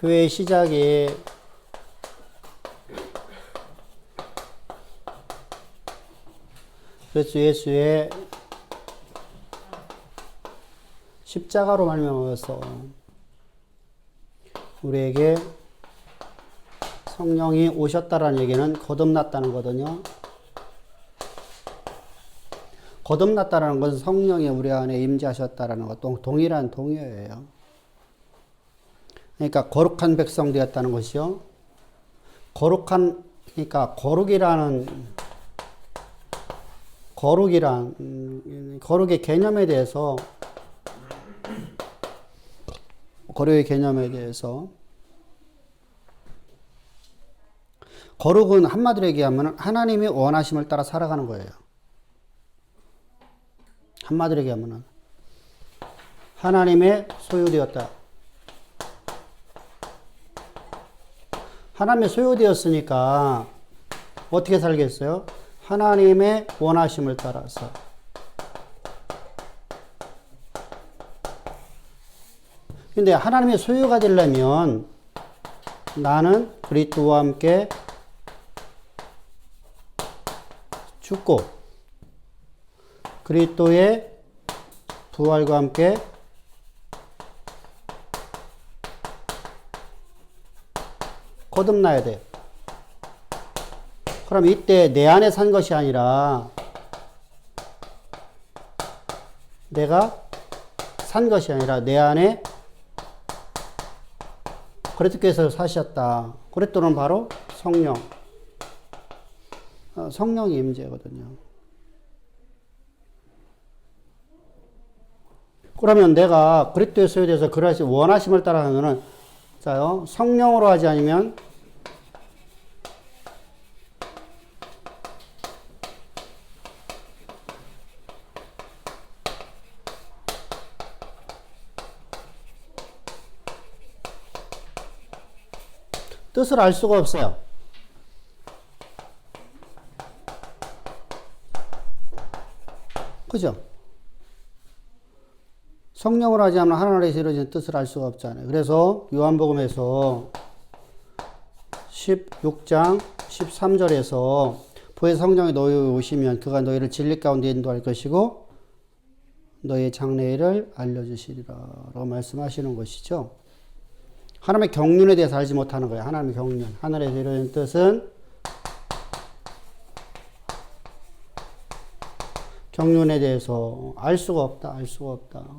교회의 시작이 그래서 예수의 십자가로 말미암아서 우리에게 성령이 오셨다라는 얘기는 거듭났다는 거거든요. 거듭났다라는 것은 성령이 우리 안에 임재하셨다라는 것도 동일한 동의어예요. 그러니까 거룩한 백성 되었다는 것이요. 그러니까 거룩의 개념에 대해서 거룩은 한마디로 얘기하면 하나님이 원하심을 따라 살아가는 거예요. 한마디로 얘기하면 하나님의 소유되었다. 하나님의 소유되었으니까 어떻게 살겠어요? 하나님의 원하심을 따라서. 근데 하나님의 소유가 되려면 나는 그리스도와 함께 죽고 그리스도의 부활과 함께 거듭나야 돼요. 그럼 이때 내 안에 산 것이 아니라 내가 산 것이 아니라 내 안에 그리스도께서 사셨다. 그리스도는 바로 성령. 성령이 임재거든요. 그러면 내가 그리스도의 소유돼서 그러시 원하심을 따라하면은 자요 성령으로 하지 않으면 뜻을 알 수가 없어요. 그죠? 성령으로 하지 않으면 하나님에서 이루어진 뜻을 알 수가 없잖아요. 그래서 요한복음에서 16장 13절에서 보혜사 성령이 너희에 오시면 그가 너희를 진리 가운데 인도할 것이고 너희의 장래일을 알려주시리라 라고 말씀하시는 것이죠. 하나님의 경륜에 대해서 알지 못하는 거예요. 하나님의 경륜. 하늘에서 이루어진 뜻은 경륜에 대해서 알 수가 없다.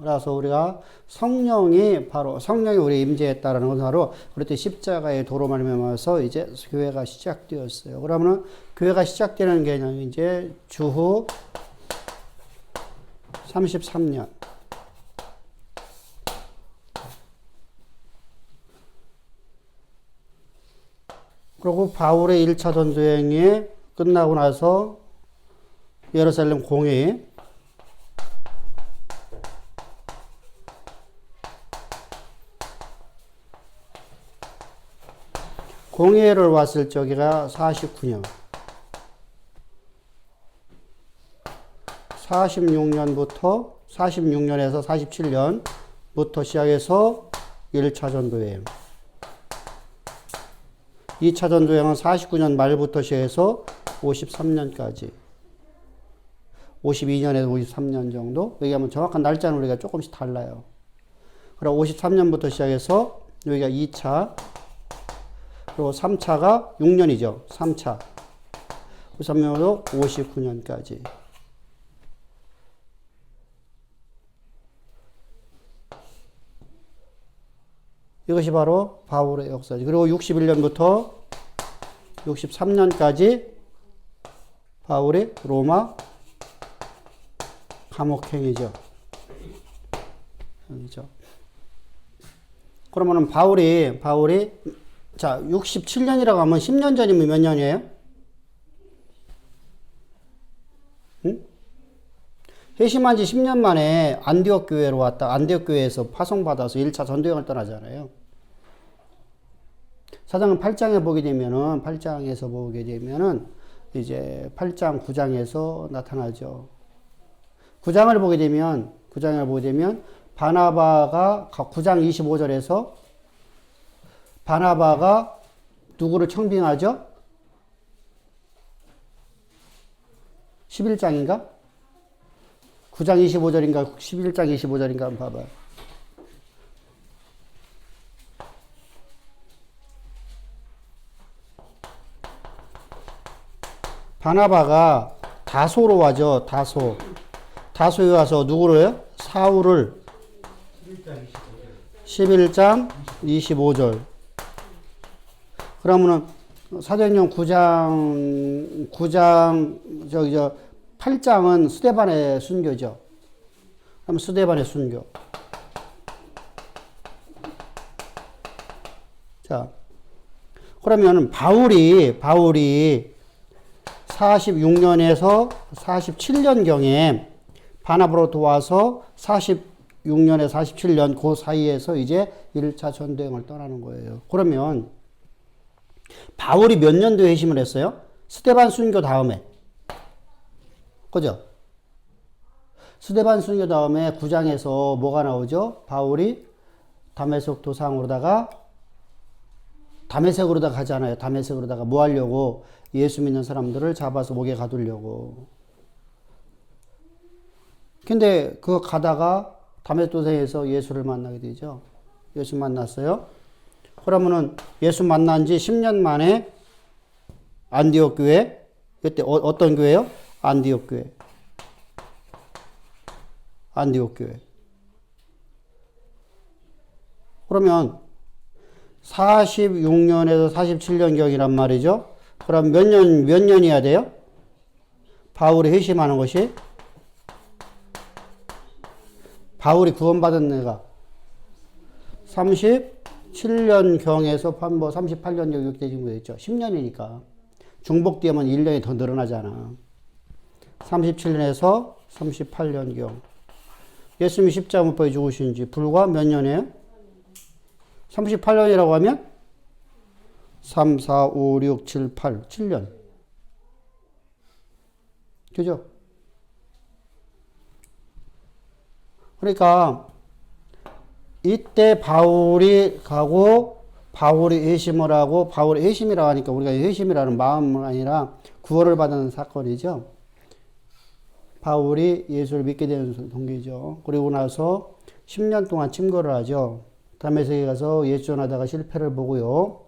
그래서 우리가 성령이 우리 임재했다라는 것은 바로 그렇게 십자가의 도로 말미암아서 이제 교회가 시작되었어요. 그러면 교회가 시작되는 개념이 이제 주후 33년. 그리고 바울의 1차 전도여행이 끝나고 나서 예루살렘 공회를 왔을 적이가 49년. 46년에서 47년부터 시작해서 1차 전도여행. 2차 전도여행은 49년 말부터 시작해서 53년까지. 52년에서 53년 정도? 여기 하면 정확한 날짜는 우리가 조금씩 달라요. 그리고 53년부터 시작해서 여기가 2차, 그리고 3차가 6년이죠. 3차. 53년으로 59년까지. 이것이 바로 바울의 역사죠. 그리고 61년부터 63년까지 바울의 로마 감옥행이죠. 그러면은 바울이 자 67년이라고 하면 10년 전이면 몇 년이에요? 응? 회심한 지 10년 만에 안디옥 교회로 왔다. 안디옥 교회에서 파송받아서 1차 전도여행을 떠나잖아요. 사도행전 8장에 보게 되면은 8장에서 보게 되면은 이제 8장 9장에서 나타나죠. 9장을 보게 되면 바나바가 9장 25절에서 바나바가 누구를 청빙하죠? 11장인가? 9장 25절인가 11장 25절인가 한번 봐봐요. 바나바가 다소로 와죠. 다소에 와서 누구를 해요? 사울을 11장 25절. 그러면은 사도행전 9장 8장은 스데반의 순교죠. 그럼 스데반의 순교. 자, 그러면 바울이 46년에서 47년경에 바나바로 도와서 46년에 47년 그 사이에서 이제 1차 전도행을 떠나는 거예요. 그러면 바울이 몇 년도에 회심을 했어요? 스데반 순교 다음에. 그죠? 스데반 순교 다음에 9장에서 뭐가 나오죠? 바울이 다메섹 도상으로다가 다메섹으로다가 가잖아요. 다메섹으로다가 뭐 하려고? 예수 믿는 사람들을 잡아서 목에 가두려고. 근데 그거 가다가 다메섹 도상에서 예수를 만나게 되죠. 예수 만났어요. 그러면은 예수 만난 지 10년 만에 안디옥 교회, 그때 어떤 교회요? 안디옥 교회. 안디옥 교회. 그러면 46년에서 47년경이란 말이죠. 그럼 몇 년이어야 돼요? 바울이 회심하는 것이? 바울이 구원받은 애가 37년경에서 뭐 38년경 이렇게 되는 거였죠. 10년이니까. 중복되면 1년이 더 늘어나잖아. 37년에서 38년경. 예수님이 십자가 못 박혀 죽으신 지 불과 몇 년이에요? 38년이라고 하면 3, 4, 5, 6, 7, 8, 7년. 그죠? 그러니까 이때 바울이 가고 바울이 회심을 하고 바울이 회심이라고 하니까 우리가 회심이라는 마음은 아니라 구원을 받는 사건이죠. 바울이 예수를 믿게 되는 동기죠. 그리고 나서 10년 동안 침거를 하죠. 다메섹에 가서 예수 전하다가 실패를 보고요.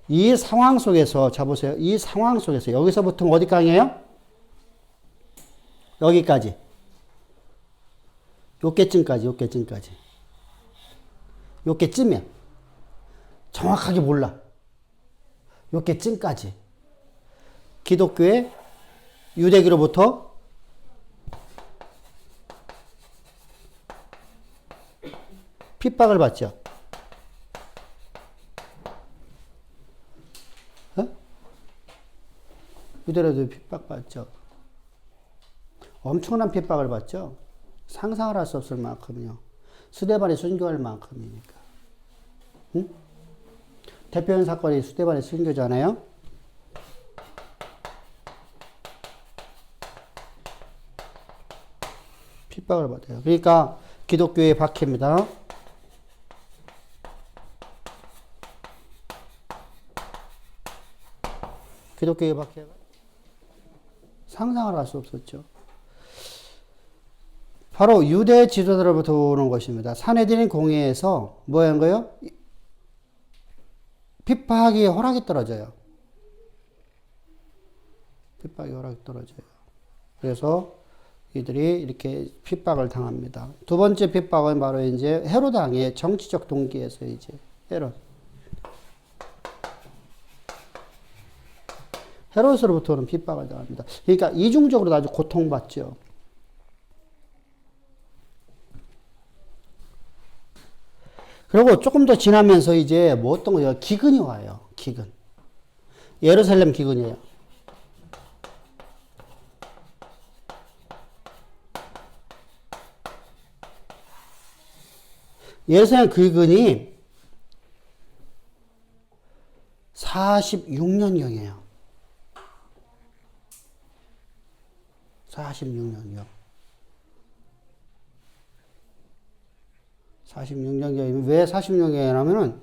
이 상황 속에서 자 보세요. 이 상황 속에서 여기서부터 어디까지예요? 여기까지. 요께쯤까지. 요께쯤이야. 정확하게 몰라. 요께쯤까지. 기독교의 유대기로부터 핍박을 받죠. 어? 유대로도 핍박받죠. 엄청난 핍박을 받죠. 상상을 할 수 없을 만큼요. 스데반이 순교할 만큼이니까. 응? 대표적인 사건이 스데반의 순교잖아요. 핍박을 받아요. 그러니까 기독교의 박해입니다. 기독교의 박해가 상상을 할 수 없었죠. 바로 유대 지도자로부터 오는 것입니다. 사내들인 공회에서 뭐 하는 거예요? 핍박이 허락이 떨어져요. 핍박이 허락이 떨어져요. 그래서 이들이 이렇게 핍박을 당합니다. 두 번째 핍박은 바로 이제 헤롯왕의 정치적 동기에서 이제 헤롯으로부터는 핍박을 당합니다. 그러니까 이중적으로 아주 고통받죠. 그리고 조금 더 지나면서 이제 뭐 어떤 거예요? 기근이 와요. 기근. 예루살렘 기근이에요. 예루살렘 기근이 46년경이에요. 46년경. 46년경이면 왜 46년경이냐면은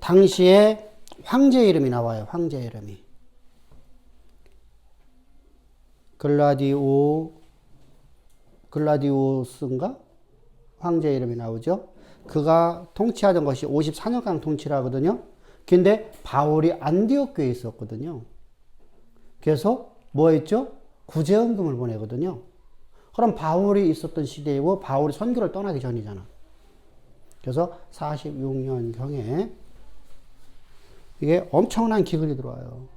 당시에 황제 이름이 나와요. 황제 이름이. 글라디오스인가? 황제 이름이 나오죠. 그가 통치하던 것이 54년간 통치를 하거든요. 근데 바울이 안디옥 교회에 있었거든요. 그래서 뭐 했죠? 구제헌금을 보내거든요. 그럼 바울이 있었던 시대이고 바울이 선교를 떠나기 전이잖아. 그래서 46년경에 이게 엄청난 기근이 들어와요.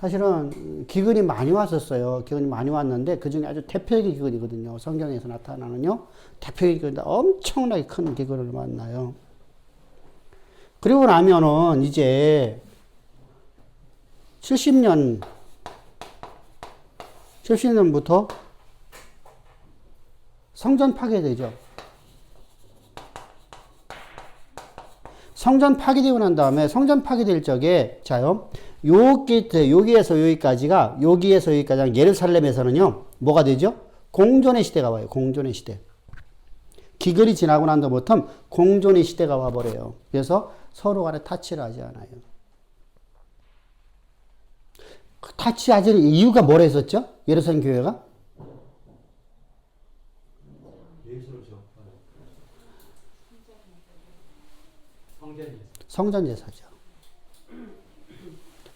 사실은 기근이 많이 왔었어요. 기근이 많이 왔는데 그 중에 아주 대표적인 기근이거든요. 성경에서 나타나는요. 대표적인 기근인데 엄청나게 큰 기근을 만나요. 그리고 나면은 이제 70년부터 성전 파괴되죠. 성전 파괴되고 난 다음에 성전 파괴될 적에 자요. 여기에서 여기까지가 예루살렘에서는요. 뭐가 되죠? 공존의 시대가 와요. 공존의 시대. 기근이 지나고 난 다음부터 공존의 시대가 와버려요. 그래서 서로 간에 타치를 하지 않아요. 타치하지 이유가 뭐라 했었죠? 예루살렘 교회가? 성전제사죠.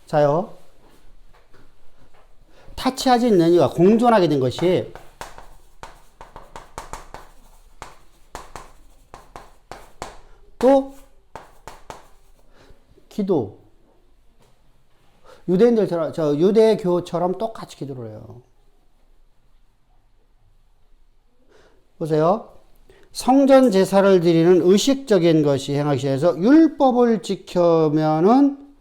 자요. 타치하지 않는 이유가 공존하게 된 것이 또 기도. 유대인들처럼, 유대교처럼 똑같이 기도를 해요. 보세요. 성전 제사를 드리는 의식적인 것이 행하기 시작해서 율법을 지켜면은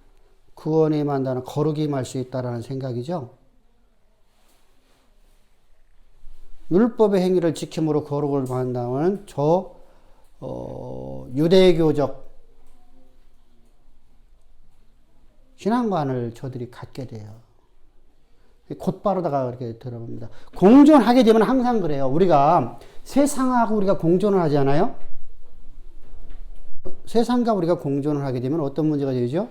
구원에 임한다는 거룩이 임할 수 있다라는 생각이죠. 율법의 행위를 지킴으로 거룩을 받는다는 유대교적 신앙관을 저들이 갖게 돼요. 곧바로다가 그렇게 들어봅니다. 공존하게 되면 항상 그래요. 우리가 세상하고 우리가 공존을 하잖아요. 세상과 우리가 공존을 하게 되면 어떤 문제가 되죠?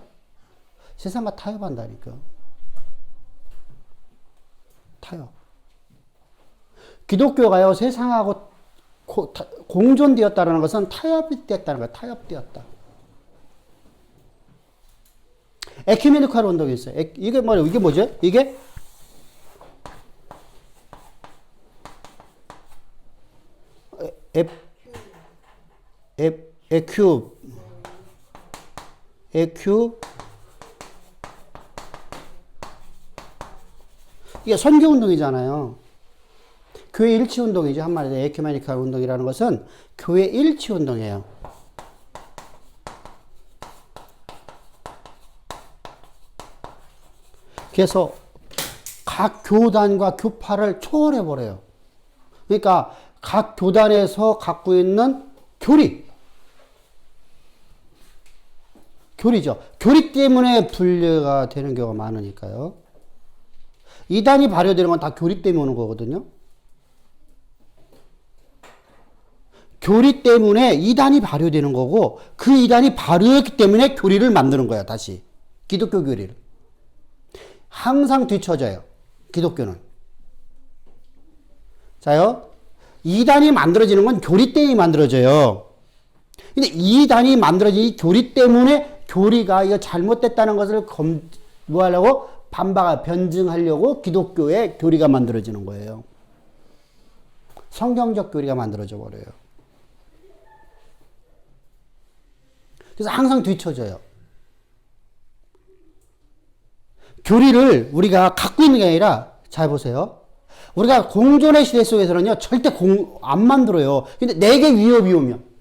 세상과 타협한다니까. 타협. 기독교가요, 세상하고 공존되었다는 것은 타협이 됐다는 거예요. 타협되었다. 에큐메니컬 운동이 있어요. 이게 뭐죠? 이게 이게 선교 운동이잖아요. 교회 일치 운동이죠. 한마디로 에큐메니컬 운동이라는 것은 교회 일치 운동이에요. 그래서 각 교단과 교파를 초월해 버려요. 그러니까 각 교단에서 갖고 있는 교리죠. 교리 때문에 분류가 되는 경우가 많으니까요. 이단이 발효되는 건 다 교리 때문에 오는 거거든요. 교리 때문에 이단이 발효되는 거고 그 이단이 발효했기 때문에 교리를 만드는 거야. 다시 기독교 교리를. 항상 뒤처져요. 기독교는. 자요. 이단이 만들어지는 건 교리 때문에 만들어져요. 근데 이단이 만들어진 이 교리 때문에 교리가 이거 잘못됐다는 것을 뭐 하려고? 변증하려고 기독교의 교리가 만들어지는 거예요. 성경적 교리가 만들어져 버려요. 그래서 항상 뒤처져요. 교리를 우리가 갖고 있는 게 아니라, 잘 보세요. 우리가 공존의 시대 속에서는요, 절대 안 만들어요. 근데 내게 위협이 오면,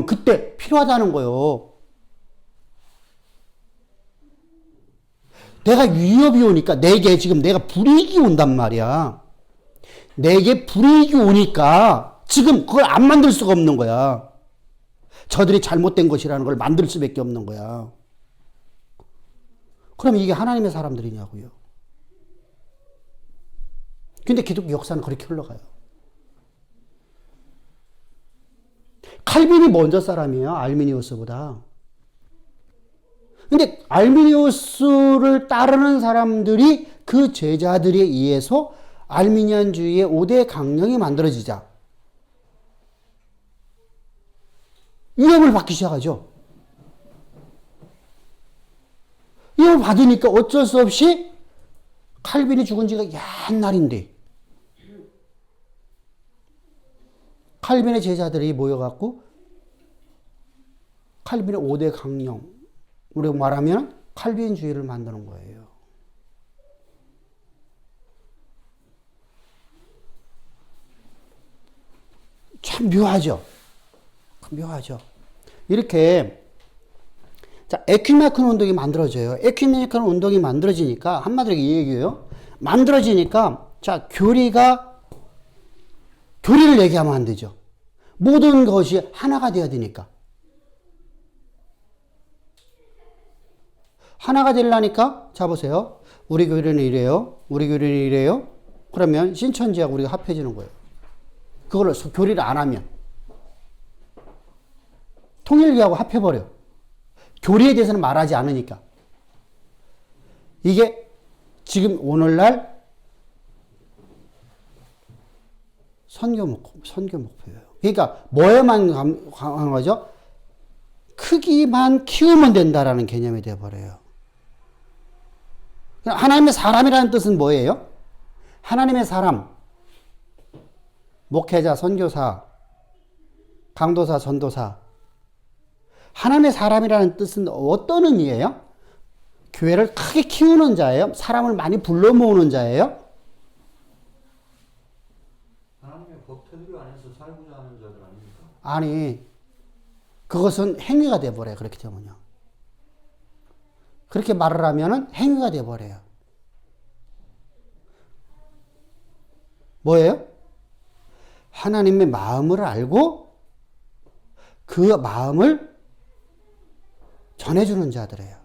그때 필요하다는 거예요. 내가 위협이 오니까, 내가 불이익이 온단 말이야. 내게 불이익이 오니까, 지금 그걸 안 만들 수가 없는 거야. 저들이 잘못된 것이라는 걸 만들 수밖에 없는 거야. 그럼 이게 하나님의 사람들이냐고요. 근데 기독교 역사는 그렇게 흘러가요. 칼빈이 먼저 사람이에요. 알미니우스보다. 근데 알미니우스를 따르는 사람들이 그 제자들에 의해서 알미니안주의의 5대 강령이 만들어지자 위협을 받기 시작하죠. 위협을 받으니까 어쩔 수 없이 칼빈이 죽은 지가 옛날인데 칼빈의 제자들이 모여갖고 칼빈의 5대 강령, 우리가 말하면 칼빈주의를 만드는 거예요. 참 묘하죠. 묘하죠. 이렇게 자, 에큐메니컬 운동이 만들어져요. 에큐메니컬 운동이 만들어지니까 한마디로 이 얘기예요. 만들어지니까 자, 교리를 얘기하면 안 되죠. 모든 것이 하나가 되어야 되니까. 하나가 되려니까 자 보세요. 우리 교리는 이래요. 우리 교리는 이래요. 그러면 신천지하고 우리가 합해지는 거예요. 그거를 교리를 안 하면 통일교하고 합해버려. 교리에 대해서는 말하지 않으니까. 이게 지금 오늘날 선교 목표예요. 그러니까 뭐에만 강한 거죠? 크기만 키우면 된다라는 개념이 되어버려요. 하나님의 사람이라는 뜻은 뭐예요? 하나님의 사람, 목회자, 선교사, 강도사, 전도사. 하나님의 사람이라는 뜻은 어떤 의미예요? 교회를 크게 키우는 자예요? 사람을 많이 불러 모으는 자예요? 하나님의 법 테두리 안에서 살고자 하는 자들 아닙니까? 아니, 그것은 행위가 돼버려요. 그렇게 되면요. 그렇게 말을 하면은 행위가 돼버려요. 뭐예요? 하나님의 마음을 알고 그 마음을 전해주는 자들이에요.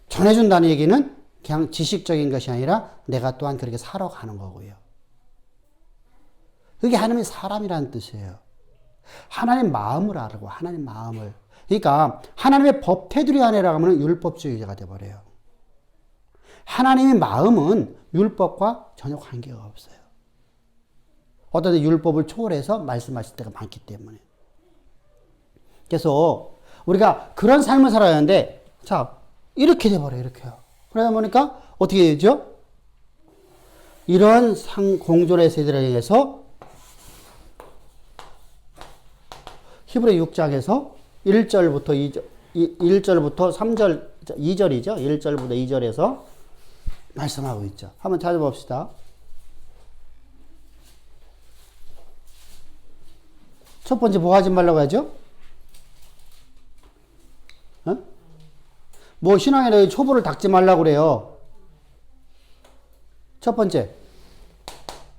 전해준다는 얘기는 그냥 지식적인 것이 아니라 내가 또한 그렇게 살아가는 거고요. 그게 하나님의 사람이라는 뜻이에요. 하나님 마음을 알고 하나님 마음을. 그러니까 하나님의 법 테두리 안에라고 하면 율법주의자가 돼버려요. 하나님의 마음은 율법과 전혀 관계가 없어요. 어떤 때 율법을 초월해서 말씀하실 때가 많기 때문에. 그래서 우리가 그런 삶을 살아야 하는데 자 이렇게 돼버려요. 이렇게요. 그러다 보니까 어떻게 되죠? 이런 공존의 세대를 의해서 히브리 6장에서 1절부터 3절, 2절이죠. 1절부터 2절에서 말씀하고 있죠. 한번 찾아봅시다. 첫 번째 뭐 하지 말라고 하죠? 어? 뭐 신앙에 초보를 닦지 말라고 그래요. 첫 번째.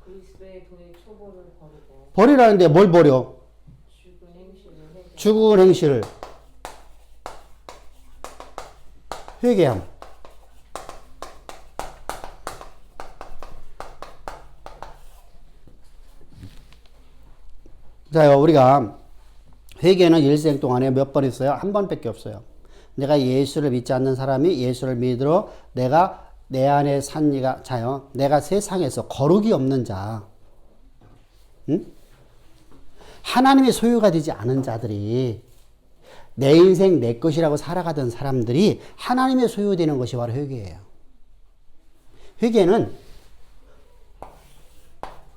그리스도의 도의 초보를 버리고. 버리라는데 뭘 버려? 죽은 행실을 회개함. 자요, 우리가 회개는 일생 동안에 몇 번 있어요? 한 번밖에 없어요. 내가 예수를 믿지 않는 사람이 예수를 믿으러 내가 내 안에 산 이가 자요. 내가 세상에서 거룩이 없는 자. 응? 하나님의 소유가 되지 않은 자들이 내 인생 내 것이라고 살아가던 사람들이 하나님의 소유되는 것이 바로 회개예요. 회개는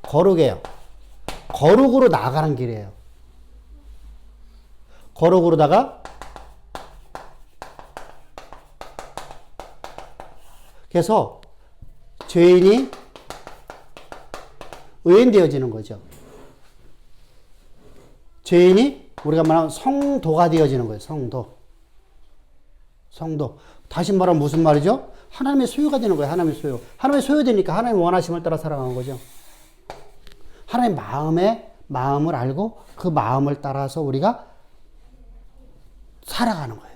거룩이에요. 거룩으로 나아가는 길이에요. 거룩으로다가 그래서 죄인이 의인되어지는 거죠. 죄인이 우리가 말하는 성도가 되어지는 거예요. 성도. 다시 말하면 무슨 말이죠? 하나님의 소유가 되는 거예요. 하나님의 소유. 하나님의 소유되니까 하나님의 원하심을 따라 살아가는 거죠. 하나님의 마음을 알고 그 마음을 따라서 우리가 살아가는 거예요.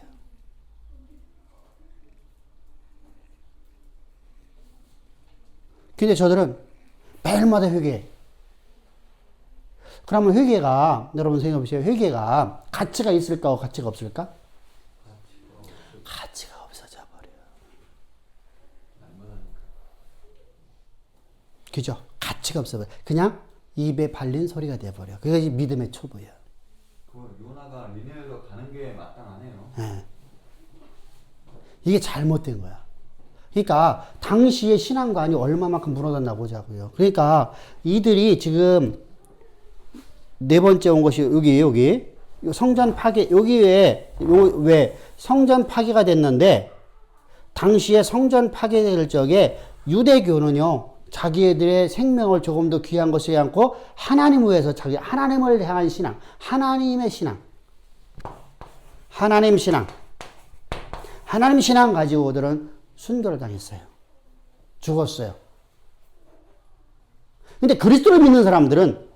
근데 저들은 매일마다 회개해. 그러면 회개가, 여러분 생각해 보세요. 회개가 가치가 있을까, 가치가 없을까? 가치가 없어져 버려요. 그죠? 가치가 없어 버려. 그냥 입에 발린 소리가 돼 버려. 그게 믿음의 초보야. 그 요나가 니네웨로 가는 게 마땅하네요. 네. 이게 잘못된 거야. 그러니까 당시의 신앙관이 얼마만큼 무너졌나 보자고요. 그러니까 이들이 지금 네 번째 온 것이 여기 성전 파괴, 여기 왜 성전 파괴가 됐는데, 당시에 성전 파괴될 적에 유대교는요, 자기들의 생명을 조금 더 귀한 것에 안고 하나님을 위해서 자기 하나님을 향한 신앙, 하나님의 신앙, 하나님 신앙 가지고 그들은 순교를 당했어요. 죽었어요. 근데 그리스도를 믿는 사람들은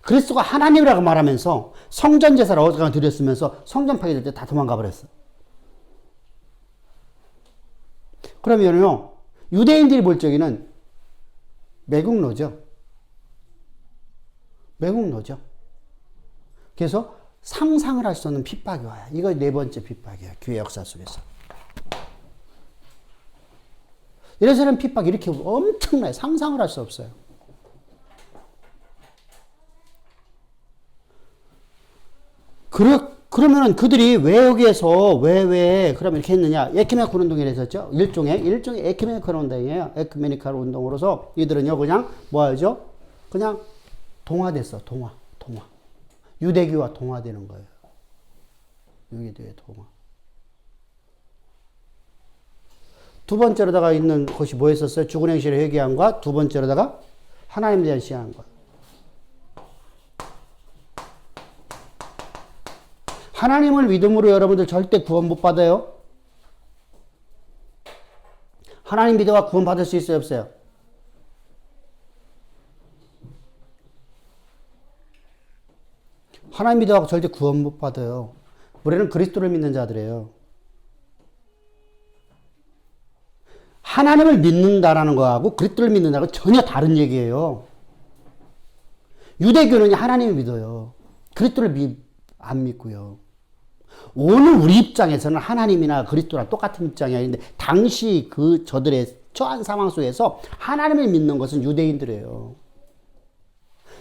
그리스도가 하나님이라고 말하면서 성전 제사를 어디가 드렸으면서 성전 파괴될 때 다 도망가 버렸어. 그러면요, 유대인들이 볼 적에는 매국노죠. 그래서 상상을 할 수 없는 핍박이 와요. 이거 네 번째 핍박이에요. 교회 역사 속에서. 이래서는 핍박이 이렇게 엄청나요. 상상을 할 수 없어요. 그러면은 그들이 왜 여기에서 그러면 이렇게 했느냐? 에큐메니칼 운동이라 했었죠. 일종의 에큐메니칼 운동이에요. 에큐메니칼 운동으로서 이들은요, 그냥 뭐 하죠? 그냥 동화됐어. 동화. 유대교와 동화되는 거예요. 유대교의 동화. 두 번째로다가 있는 것이 뭐였었어요? 죽은 행실의 회개함과 두 번째로다가 하나님에 대한 신앙과. 하나님을 믿음으로 여러분들 절대 구원 못 받아요. 하나님 믿어야 구원 받을 수 있어요, 없어요? 하나님 믿어야 절대 구원 못 받아요. 우리는 그리스도를 믿는 자들이에요. 하나님을 믿는다라는 거하고 그리스도를 믿는다고 전혀 다른 얘기예요. 유대교는 하나님을 믿어요. 그리스도를 안 믿고요. 오늘 우리 입장에서는 하나님이나 그리스도랑 똑같은 입장이 아닌데, 당시 저들의 처한 상황 속에서 하나님을 믿는 것은 유대인들이에요.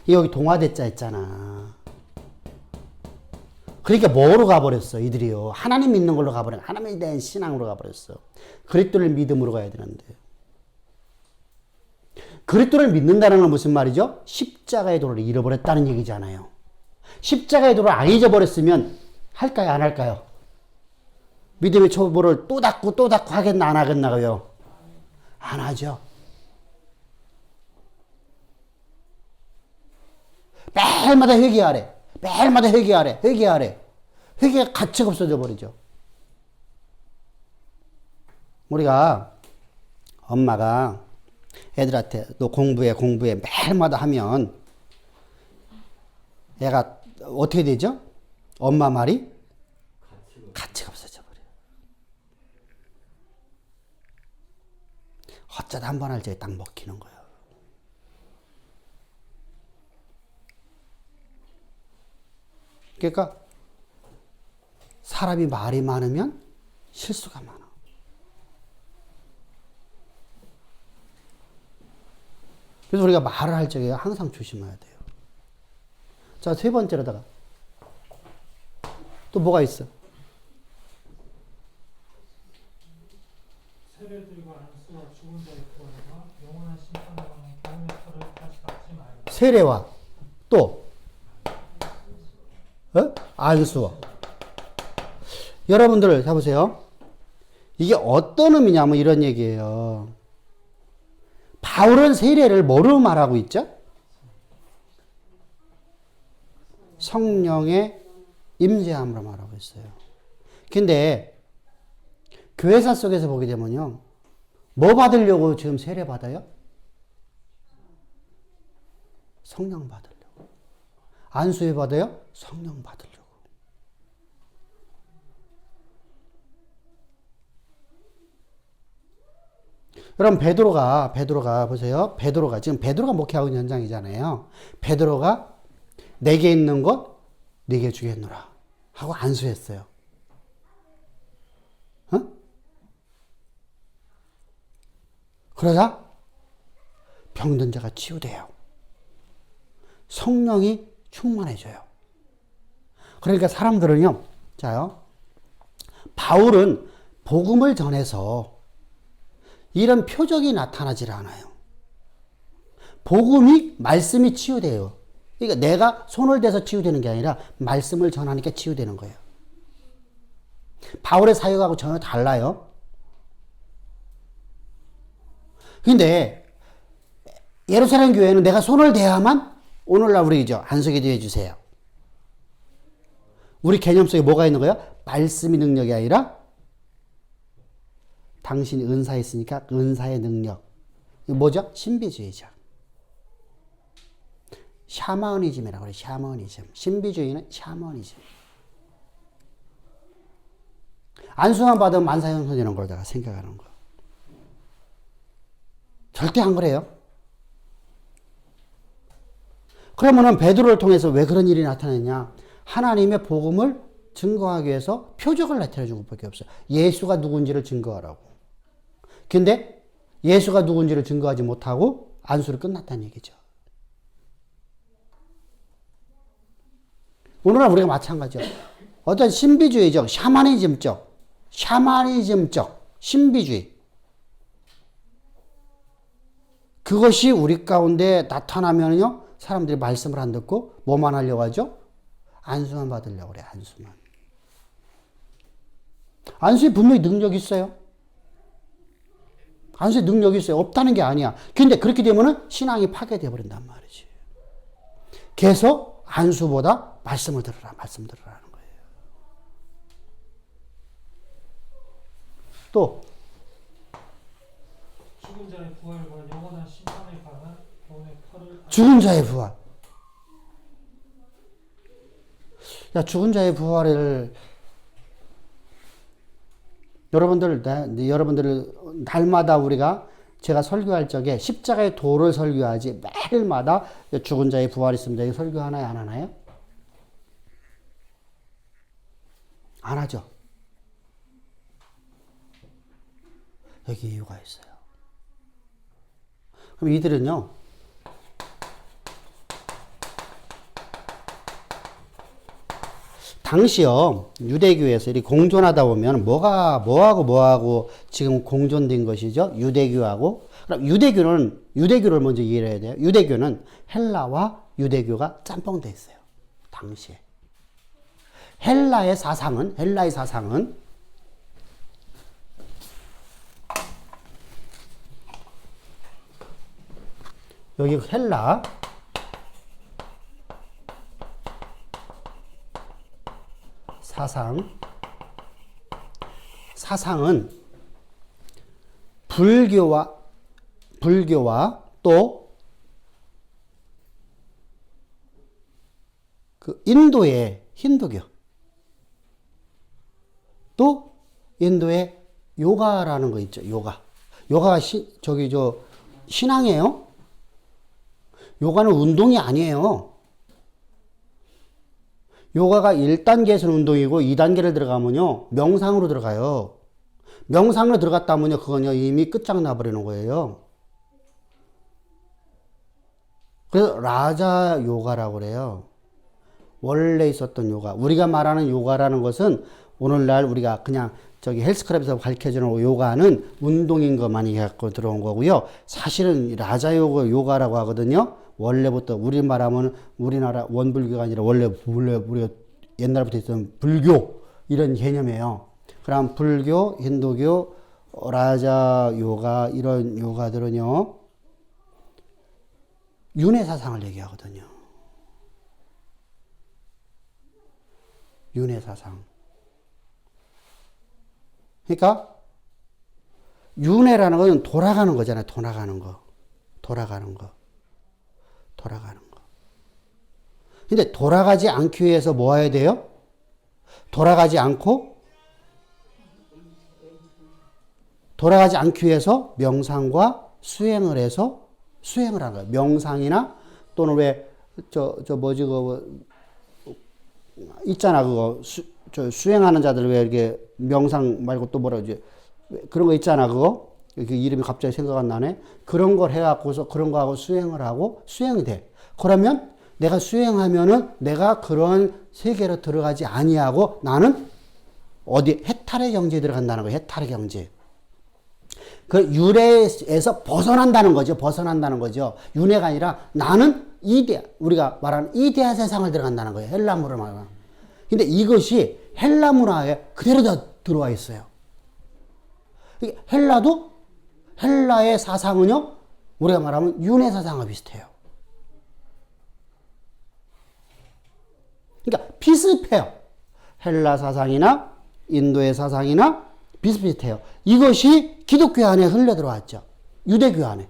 여기 동화대자 했잖아. 그러니까 뭐로 가버렸어, 이들이요? 하나님 믿는 걸로 가버렸어. 하나님에 대한 신앙으로 가버렸어. 그리스도를 믿음으로 가야 되는데. 그리스도를 믿는다는 건 무슨 말이죠? 십자가의 도를 잃어버렸다는 얘기잖아요. 십자가의 도를 안 잊어버렸으면 할까요, 안 할까요? 믿음의 초보를 또 닫고 하겠나, 안 하겠나요? 안 하죠. 매일마다 회개하래. 회개가 가치가 없어져 버리죠. 우리가 엄마가 애들한테 너 공부해 매일마다 하면 얘가 어떻게 되죠? 엄마 말이 가치가 없어져 버려요. 어쩌다 한 번 할 적에 딱 먹히는 거예요. 그러니까 사람이 말이 많으면 실수가 많아. 그래서 우리가 말을 할 적에 항상 조심해야 돼요. 자, 세 번째로다가 또 뭐가 있어? 세례들과 안수와 죽은 자의 구원과 영원한 심판을 하는 복음의 터를 다시 닫지 말고. 세례와 또 안수와. 여러분들 해보세요. 이게 어떤 의미냐면 이런 얘기예요. 바울은 세례를 뭐로 말하고 있죠? 성령의 임재함으로 말하고 있어요. 근데 교회사 속에서 보게 되면요, 뭐 받으려고 지금 세례 받아요? 성령 받으려고. 안수회 받아요? 성령 받으려고. 여러분, 베드로가 보세요. 지금 베드로가 목회하고 있는 현장이잖아요. 베드로가 내게 있는 것 네게 주겠노라 하고 안수했어요. 어? 그러자 병든 자가 치유돼요. 성령이 충만해져요. 그러니까 사람들은요, 자요, 바울은 복음을 전해서 이런 표적이 나타나질 않아요. 복음이, 말씀이 치유돼요. 그러니까 내가 손을 대서 치유되는 게 아니라 말씀을 전하니까 치유되는 거예요. 바울의 사역하고 전혀 달라요. 근데 예루살렘 교회는 내가 손을 대야만, 오늘날 우리 안수기도 해주세요. 우리 개념 속에 뭐가 있는 거예요? 말씀이 능력이 아니라 당신이 은사에 있으니까 은사의 능력. 이거 뭐죠? 신비주의죠. 샤머니즘이라고 그래요. 샤머니즘. 신비주의는 샤머니즘. 안수만 받으면 만사형통되는 걸 내가 생각하는 거. 절대 안 그래요. 그러면은 베드로를 통해서 왜 그런 일이 나타났냐? 하나님의 복음을 증거하기 위해서 표적을 나타내 준 것밖에 없어요. 예수가 누군지를 증거하라고. 근데 예수가 누군지를 증거하지 못하고 안수를 끝났다는 얘기죠. 오늘날 우리가 마찬가지죠. 어떤 신비주의적, 샤머니즘적 신비주의. 그것이 우리 가운데 나타나면요, 사람들이 말씀을 안 듣고 뭐만 하려고 하죠? 안수만 받으려고 그래, 안수만. 안수에 분명히 능력이 있어요. 안수에 능력이 있어요. 없다는 게 아니야. 근데 그렇게 되면은 신앙이 파괴되어 버린단 말이지. 그래서 안수보다 말씀을 들으라, 말씀 들으라는 거예요. 또 죽은 자의 부활과 영원한 심판에 관한 교훈의 터를 죽은 자의 부활. 야, 죽은 자의 부활을 여러분들 날마다 우리가 제가 설교할 적에 십자가의 도를 설교하지 매일마다 죽은 자의 부활이 있습니다. 이거 설교하나요? 안 하나요? 안 하죠. 여기 이유가 있어요. 그럼 이들은요, 당시요, 유대교에서 이렇게 공존하다 보면 뭐하고 지금 공존된 것이죠? 유대교하고. 그럼 유대교를 먼저 이해를 해야 돼요. 유대교는 헬라와 유대교가 짬뽕돼 있어요. 당시에. 헬라의 사상은 여기 헬라 사상은 불교와 또 그 인도의 힌두교, 또 인도의 요가라는 거 있죠. 요가가 신앙이에요. 요가는 운동이 아니에요. 요가가 1단계에서는 운동이고 2단계를 들어가면요, 명상으로 들어가요. 명상으로 들어갔다면요, 그건요, 이미 끝장나 버리는 거예요. 그래서 라자 요가라고 그래요. 원래 있었던 요가. 우리가 말하는 요가라는 것은 오늘날 우리가 그냥 헬스클럽에서 가르쳐주는 요가는 운동인 것만 갖고 들어온 거고요. 사실은 라자 요가라고 하거든요. 원래부터 우리 말하면 우리나라 원불교가 아니라 원래 우리가 옛날부터 있었던 불교 이런 개념이에요. 그럼 불교, 힌두교, 라자 요가 이런 요가들은요, 윤회 사상을 얘기하거든요. 윤회 사상. 그러니까 윤회라는 건 돌아가는 거잖아요. 돌아가는 거. 근데 돌아가지 않기 위해서 뭐 해야 돼요? 돌아가지 않기 위해서 명상과 수행을 하는 거예요. 명상이나 또는 왜 저 뭐지, 그거, 있잖아, 그거. 수행하는 자들 왜 이렇게 명상 말고 또 뭐라 그러지? 그런 거 있잖아, 그거. 그 이름이 갑자기 생각 안 나네. 그런 걸 해갖고서 그런 거하고 수행을 하고 수행이 돼. 그러면 내가 수행하면은 내가 그런 세계로 들어가지 아니하고 나는 어디 해탈의 경지에 들어간다는 거예요. 해탈의 경지. 그 윤회에서 벗어난다는 거죠. 벗어난다는 거죠. 윤회가 아니라 나는 이데아, 우리가 말하는 이데아 세상을 들어간다는 거예요. 헬라 문화 말하는. 근데 이것이 헬라 문화에 그대로 다 들어와 있어요. 헬라도 헬라의 사상은요, 우리가 말하면 윤회 사상과 비슷해요. 그러니까 비슷해요. 헬라 사상이나 인도의 사상이나 비슷비슷해요. 이것이 기독교 안에 흘러 들어왔죠. 유대교 안에.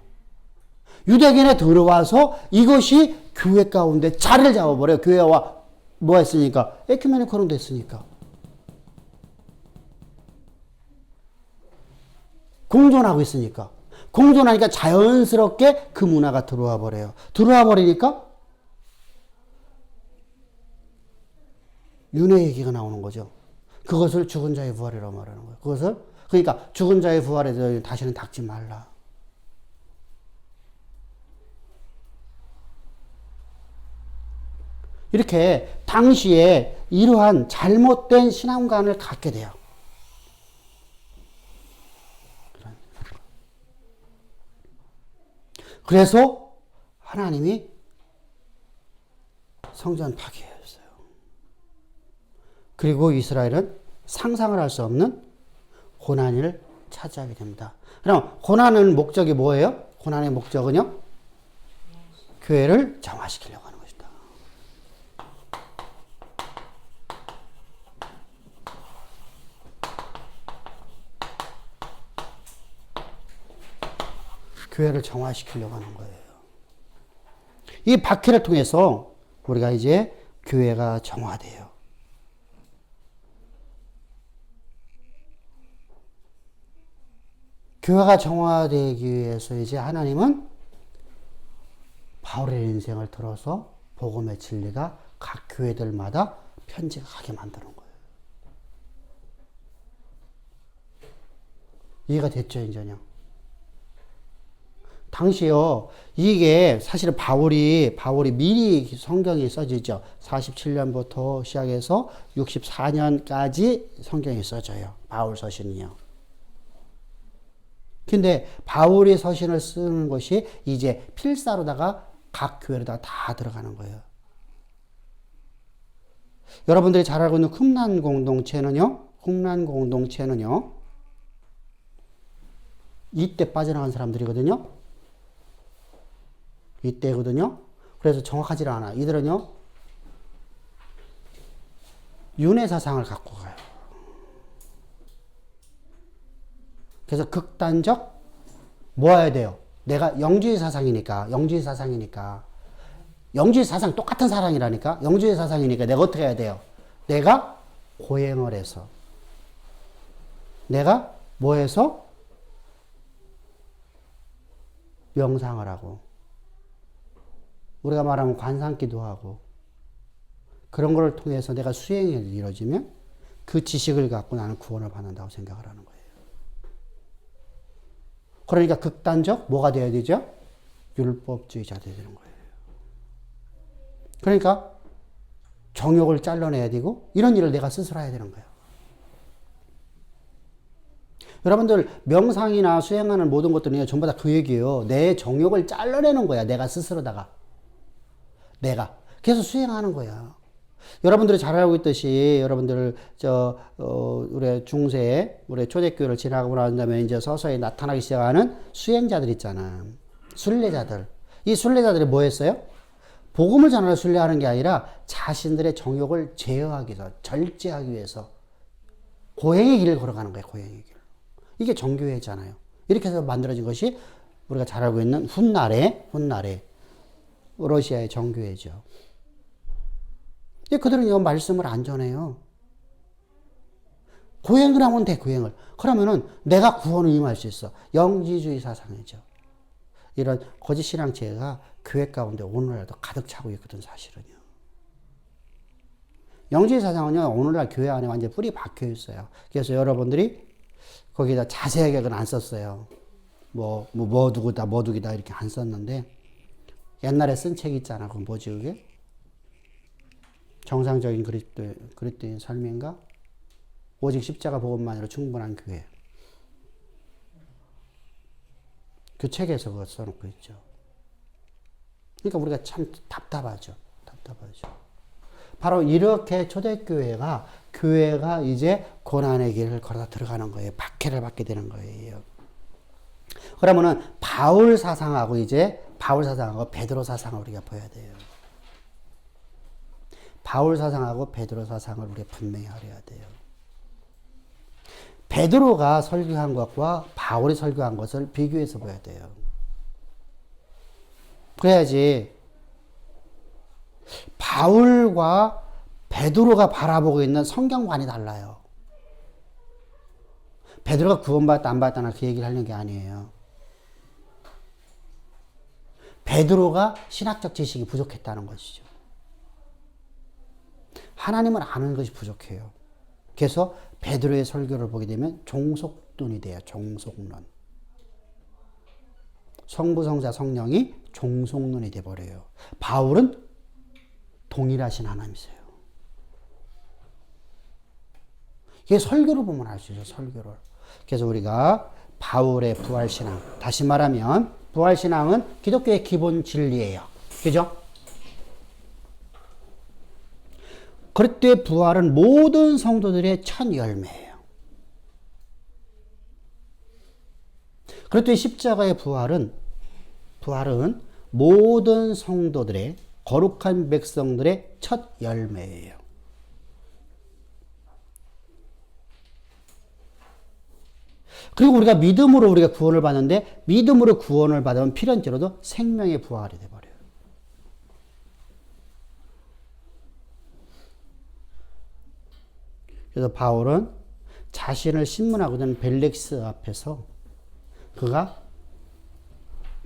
유대교에 들어와서 이것이 교회 가운데 자리를 잡아버려요. 교회와 뭐 했으니까? 에큐메니컬은 됐으니까. 공존하고 있으니까. 공존하니까 자연스럽게 그 문화가 들어와 버려요. 들어와 버리니까 윤회 얘기가 나오는 거죠. 그것을 죽은 자의 부활이라고 말하는 거예요. 그것을, 그러니까 죽은 자의 부활에 대해 다시는 닦지 말라. 이렇게 당시에 이러한 잘못된 신앙관을 갖게 돼요. 그래서 하나님이 성전 파괴했어요. 그리고 이스라엘은 상상을 할 수 없는 고난을 차지하게 됩니다. 그럼 고난의 목적이 뭐예요? 고난의 목적은요? 교회를 정화시키려고 하는 것이다. 교회를 정화시키려고 하는 거예요. 이 박해를 통해서 우리가 이제 교회가 정화돼요. 교회가 정화되기 위해서 이제 하나님은 바울의 인생을 들어서 복음의 진리가 각 교회들마다 편지하게 만드는 거예요. 이해가 됐죠, 이제요? 당시요, 이게 사실은 바울이 미리 성경이 써지죠. 47년부터 시작해서 64년까지 성경이 써져요. 바울 서신이요. 근데 바울이 서신을 쓰는 것이 이제 필사로다가 각 교회로다가 다 들어가는 거예요. 여러분들이 잘 알고 있는 쿰란 공동체는요, 이때 빠져나간 사람들이거든요. 이때거든요. 그래서 정확하지 않아. 이들은요, 윤회 사상을 갖고 가요. 그래서 극단적 모아야 돼요. 내가 영주의 사상이니까 영주의 사상 똑같은 사랑이라니까. 영주의 사상이니까 내가 어떻게 해야 돼요? 내가 고행을 해서, 내가 뭐 해서? 명상을 하고, 우리가 말하면 관상기도 하고, 그런 걸 통해서 내가 수행이 이루어지면 그 지식을 갖고 나는 구원을 받는다고 생각을 하는 거예요. 그러니까 극단적 뭐가 되어야 되죠? 율법주의자 되는 거예요. 그러니까 정욕을 잘라내야 되고 이런 일을 내가 스스로 해야 되는 거예요. 여러분들 명상이나 수행하는 모든 것들은 전부 다 그 얘기예요. 내 정욕을 잘라내는 거야. 내가 스스로다가. 내가. 그래서 수행하는 거야. 여러분들이 잘 알고 있듯이 여러분들 우리 중세 우리 초대교회를 지나가고 난 다음에 이제 서서히 나타나기 시작하는 수행자들 있잖아. 순례자들. 이 순례자들이 뭐 했어요? 복음을 전하는 순례하는 게 아니라 자신들의 정욕을 제어하기 위해서, 절제하기 위해서 고행의 길을 걸어가는 거예요. 고행의 길. 이게 정교회잖아요. 이렇게 해서 만들어진 것이 우리가 잘 알고 있는 훗날의 러시아의 정교회죠. 그들은 이 말씀을 안 전해요. 고행을 하면 돼, 고행을. 그러면은 내가 구원을 임할 수 있어. 영지주의 사상이죠. 이런 거짓 신앙체가 교회 가운데 오늘날도 가득 차고 있거든, 사실은요. 영지의 사상은요, 오늘날 교회 안에 완전 뿌리 박혀 있어요. 그래서 여러분들이 거기다 자세하게 그건 안 썼어요. 뭐 누구다, 뭐 누구다 이렇게 안 썼는데, 옛날에 쓴 책 있잖아. 그건 뭐지, 그게? 정상적인 그리스도인 삶인가? 오직 십자가 복음만으로 충분한 교회. 그 책에서 그거 써놓고 있죠. 그러니까 우리가 참 답답하죠. 바로 이렇게 초대교회가 교회가 이제 고난의 길을 걸어 들어가는 거예요. 박해를 받게 되는 거예요. 그러면은 바울 사상하고 베드로 사상을 우리가 봐야 돼요. 바울 사상하고 베드로 사상을 우리가 분명히 알아야 돼요. 베드로가 설교한 것과 바울이 설교한 것을 비교해서 봐야 돼요. 그래야지 바울과 베드로가 바라보고 있는 성경관이 달라요. 베드로가 구원받았다 안 받았다나 그 얘기를 하는 게 아니에요. 베드로가 신학적 지식이 부족했다는 것이죠. 하나님을 아는 것이 부족해요. 그래서 베드로의 설교를 보게 되면 종속론이 돼요. 종속론. 성부, 성자, 성령이 종속론이 돼버려요. 바울은 동일하신 하나님이세요. 이게 설교를 보면 알 수 있어요. 설교를. 그래서 우리가 바울의 부활신앙, 다시 말하면 부활신앙은 기독교의 기본 진리예요. 그죠? 그리스도의 부활은 모든 성도들의 첫 열매예요. 그리스도의 십자가의 부활은 모든 성도들의 거룩한 백성들의 첫 열매예요. 그리고 우리가 믿음으로 우리가 구원을 받는데 믿음으로 구원을 받으면 필연적으로도 생명의 부활이 돼버려요. 그래서 바울은 자신을 신문하고는 벨릭스 앞에서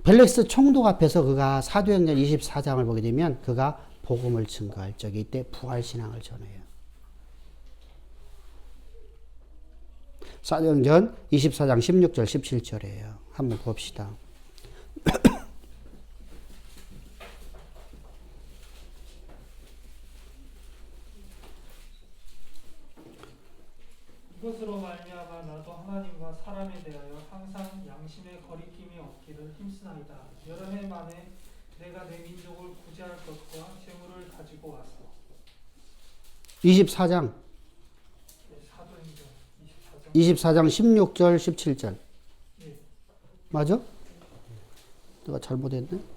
벨릭스 총독 앞에서 그가 사도행전 24장을 보게 되면 그가 복음을 증거할 적에 이때 부활신앙을 전해요. 사도행전 24장 16절 17절이에요. 한번 봅시다. 이것으로 말미암아 나도 하나님과 사람에 대하여 항상 양심의 거리낌이 없기를 힘쓰나이다. 여러 해 만에 내가 내 민족을 구제할 것과 재물을 가지고 왔어. 24장 네, 사도행전 24장 16절 17절 예. 맞아? 내가 잘못했네?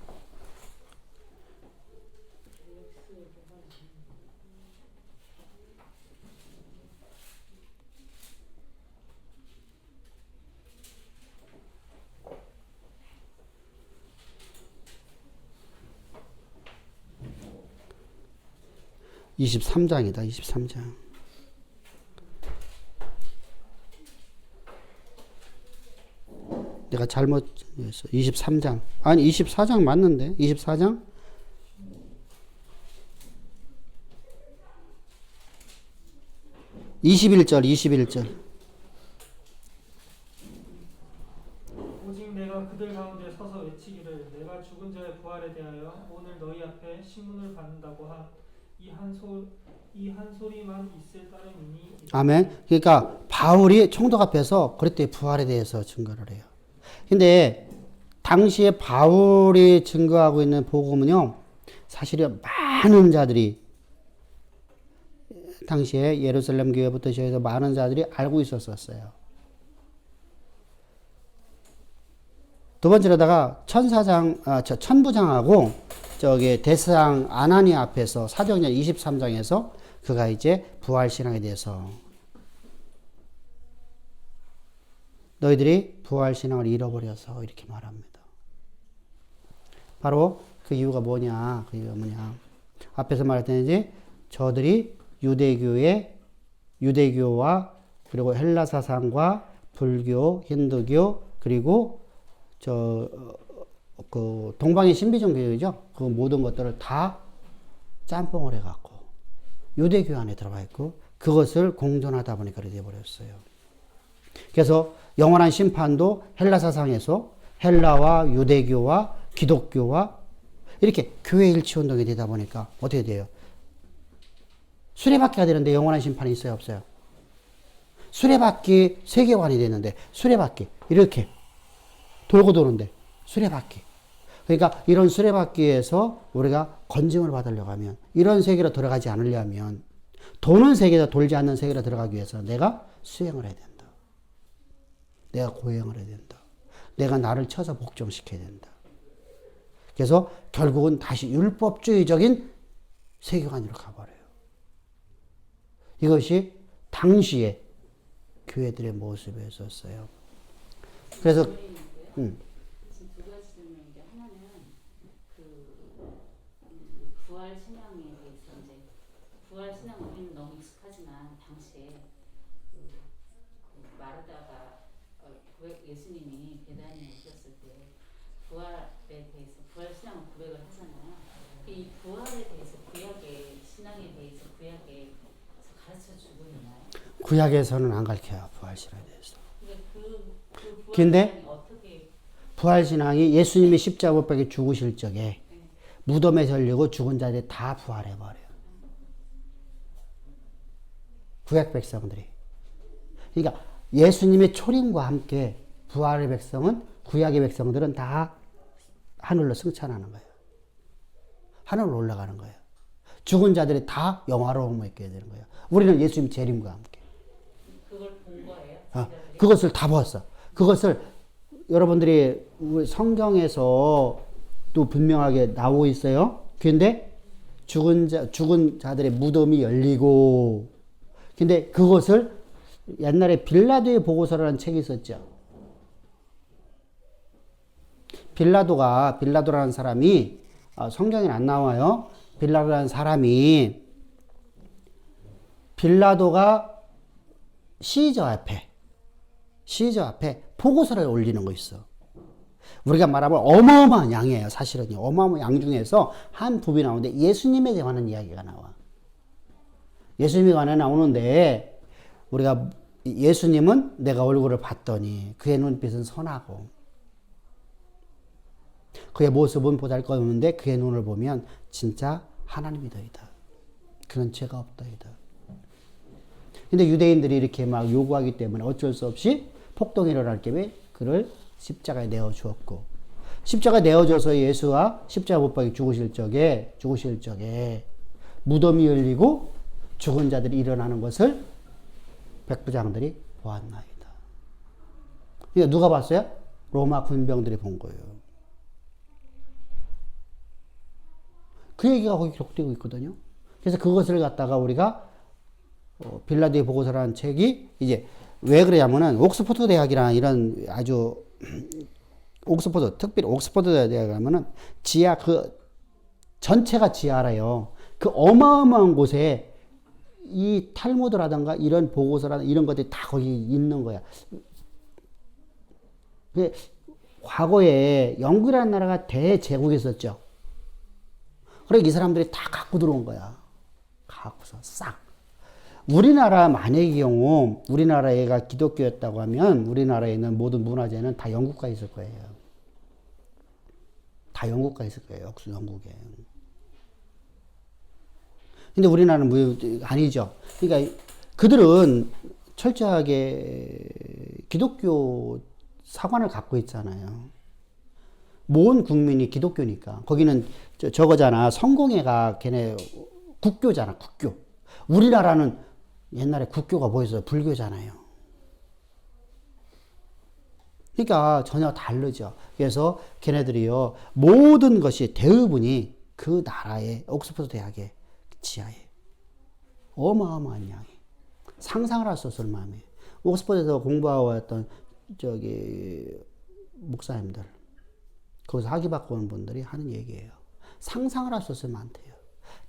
(23장이다) 23장. 내가 잘못했어. 23장. 아니 24장 맞는데. 24장? (21절) 오직 내가 그들 가운데 서서 외치기를 내가 죽은 자의 부활에 대하여 오늘 너희 앞에 신문을 받는다고 이 한 소리만 있을 따름이니. 아멘. 그러니까 바울이 총독 앞에서 그리스도의 부활에 대해서 증거를 해요. 근데 당시에 바울이 증거하고 있는 복음은요, 사실은 많은 자들이 당시에 예루살렘 교회부터 시작해서 많은 자들이 알고 있었어요. 두 번째로다가 천부장하고 저기 대사장 아나니아 앞에서 사도행전 23장에서 그가 이제 부활신앙에 대해서 너희들이 부활신앙을 잃어버려서 이렇게 말합니다. 바로 그 이유가 뭐냐? 앞에서 말했더니 저들이 유대교와 그리고 헬라 사상과 불교, 힌두교 그리고 그 동방의 신비종교죠. 그 모든 것들을 다 짬뽕을 해갖고 유대교 안에 들어가 있고 그것을 공존하다 보니까 그렇게 돼버렸어요. 그래서 영원한 심판도 헬라 사상에서 헬라와 유대교와 기독교와 이렇게 교회 일치 운동이 되다 보니까 어떻게 돼요? 수레바퀴가 되는데 영원한 심판이 있어요, 없어요? 수레바퀴 세계관이 되는데 수레바퀴 이렇게 돌고 도는데 수레바퀴. 그러니까 이런 수레바퀴에서 우리가 건짐을 받으려고 하면 이런 세계로 들어가지 않으려면 도는 세계에서 돌지 않는 세계로 들어가기 위해서 내가 수행을 해야 된다. 내가 고행을 해야 된다. 내가 나를 쳐서 복종시켜야 된다. 그래서 결국은 다시 율법주의적인 세계관으로 가버려요. 이것이 당시에 교회들의 모습이었어요. 그래서 지금 두 가지 질문인데 하나는 부활 신앙에 대해서 이제 부활 신앙 우리는 너무 익숙하지만 당시에 마르다가 예수님이 베다니에 오셨을 때 부활에 대해서 부활 신앙을 고백을 하잖아요. 이 부활에 대해서 구약의 신앙에 대해서 구약에 가르쳐 주고 있나요? 구약에서는 안 가르쳐요. 부활신앙에 대해서. 그 부활 근데 신앙이 어떻게 부활신앙이 예수님이 십자가 못 박혀 죽으실 적에 무덤에 걸리고 죽은 자들이 다 부활해버려요. 구약 백성들이. 그러니까 예수님의 초림과 함께 부활의 백성은 구약의 백성들은 다 하늘로 승천하는 거예요. 하늘로 올라가는 거예요. 죽은 자들이 다 영화로움을 있게 되는 거예요. 우리는 예수님 재림과 함께. 그걸 본 거예요? 그것을 다 보았어. 그것을 여러분들이 성경에서 또 분명하게 나오고 있어요. 근데 죽은 자들의 무덤이 열리고, 근데 그것을 옛날에 빌라도의 보고서라는 책이 있었죠. 빌라도라는 사람이 성경에는 안 나와요. 빌라도가 시저 앞에 보고서를 올리는 거 있어. 우리가 말하면 어마어마한 양이에요. 사실은요. 어마어마한 양 중에서 한 부분이 나오는데 예수님에 관한 이야기가 나와. 예수님에 관해 나오는데 우리가 예수님은 내가 얼굴을 봤더니 그의 눈빛은 선하고 그의 모습은 보잘것없는데 그의 눈을 보면 진짜 하나님이더이다. 그런 죄가 없더이다. 근데 유대인들이 이렇게 막 요구하기 때문에 어쩔 수 없이 폭동이 일어날 때에 그를 십자가에 내어 주었고, 십자가에 내어줘서 예수가 십자가 못 박혀 죽으실 적에 무덤이 열리고 죽은 자들이 일어나는 것을 백부장들이 보았나이다. 그러니까 누가 봤어요? 로마 군병들이 본 거예요. 그 얘기가 거기 기록되고 있거든요. 그래서 그것을 갖다가 우리가 빌라도의 보고서라는 책이 이제 왜 그러냐면은 옥스퍼드 대학이라는 이런 아주 특별히 옥스퍼드 대학 가면은 지하 전체가 지하래요. 그 어마어마한 곳에 이 탈무드라든가 이런 보고서라든가 이런 것들이 다 거기 있는 거야. 과거에 영국이라는 나라가 대제국이 있었죠. 그러니까 이 사람들이 다 갖고 들어온 거야. 갖고서 싹. 우리나라 만약의 경우 우리나라가 기독교였다고 하면 우리나라에 있는 모든 문화재는 다 영국가에 있을 거예요. 다 영국가에 있을 거예요. 영국에. 근데 우리나라는 아니죠. 그러니까 그들은 철저하게 기독교 사관을 갖고 있잖아요. 모든 국민이 기독교니까. 거기는 저거잖아. 성공회가 걔네 국교잖아. 국교. 우리나라는 옛날에 국교가 뭐였어요? 불교잖아요. 그러니까 전혀 다르죠. 그래서 걔네들이요. 모든 것이 대부분이 그 나라의 옥스퍼드 대학의 지하에 어마어마한 양이 상상을 할 수 없을 마음에 옥스퍼드에서 공부하고 왔던 목사님들 거기서 학위받고 온 분들이 하는 얘기예요. 상상을 할 수 없을 많대요.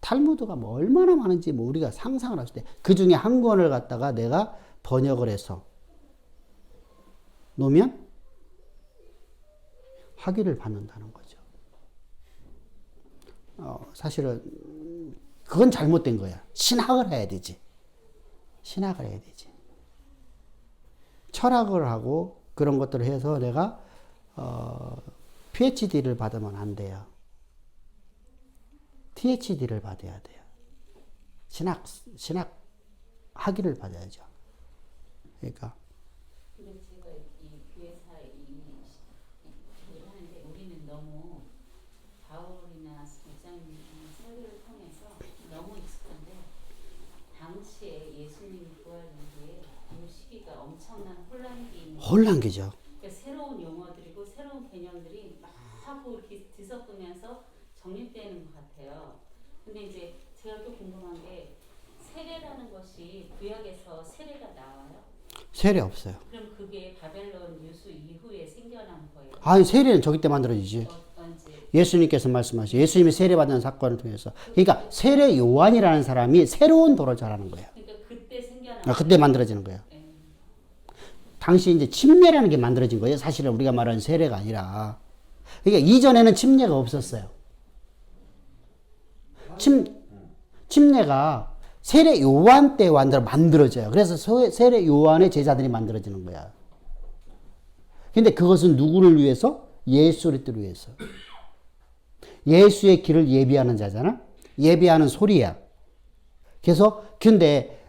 탈무드가 뭐 얼마나 많은지 뭐 우리가 상상을 할 수 있대. 그 중에 한 권을 갖다가 내가 번역을 해서 놓으면 학위를 받는다는 거죠. 사실은 그건 잘못된 거야. 신학을 해야 되지. 신학을 해야 되지. 철학을 하고 그런 것들을 해서 내가 PhD를 받으면 안 돼요. THD를 받아야 돼요. 신학 학위를 받아야죠. 그러니까 그럼 제가 이 교회사 일을 하는데 우리는 너무 바울이나 목사님 설교를 통해서 너무 익숙한데 당시에 예수님 부활 이후에 그 시기가 엄청난 혼란기죠. 그러니까 새로운 용어들이고 새로운 개념들이 막 이렇게 뒤섞으면서 정립되는 것 같아요. 근데 이제 제가 또 궁금한 게 세례라는 것이 구약에서 세례가 나와요? 세례 없어요. 그럼 그게 바벨론 유수 이후에 생겨난 거예요? 아니, 세례는 저기 때 만들어지지. 언제? 예수님께서 말씀하시죠. 예수님이 세례받는 사건을 통해서. 그러니까 세례 요한이라는 사람이 새로운 도를 잘하는 거예요. 그러니까 그때 생겨난 그때 만들어지는 거예요. 당시 이제 침례라는 게 만들어진 거예요. 사실은 우리가 말하는 세례가 아니라. 그러니까 이전에는 침례가 없었어요. 침례가 세례 요한 때 만들어져요. 그래서 세례 요한의 제자들이 만들어지는 거야. 근데 그것은 누구를 위해서? 예수 그리스도를 위해서. 예수의 길을 예비하는 자잖아. 예비하는 소리야. 그래서 근데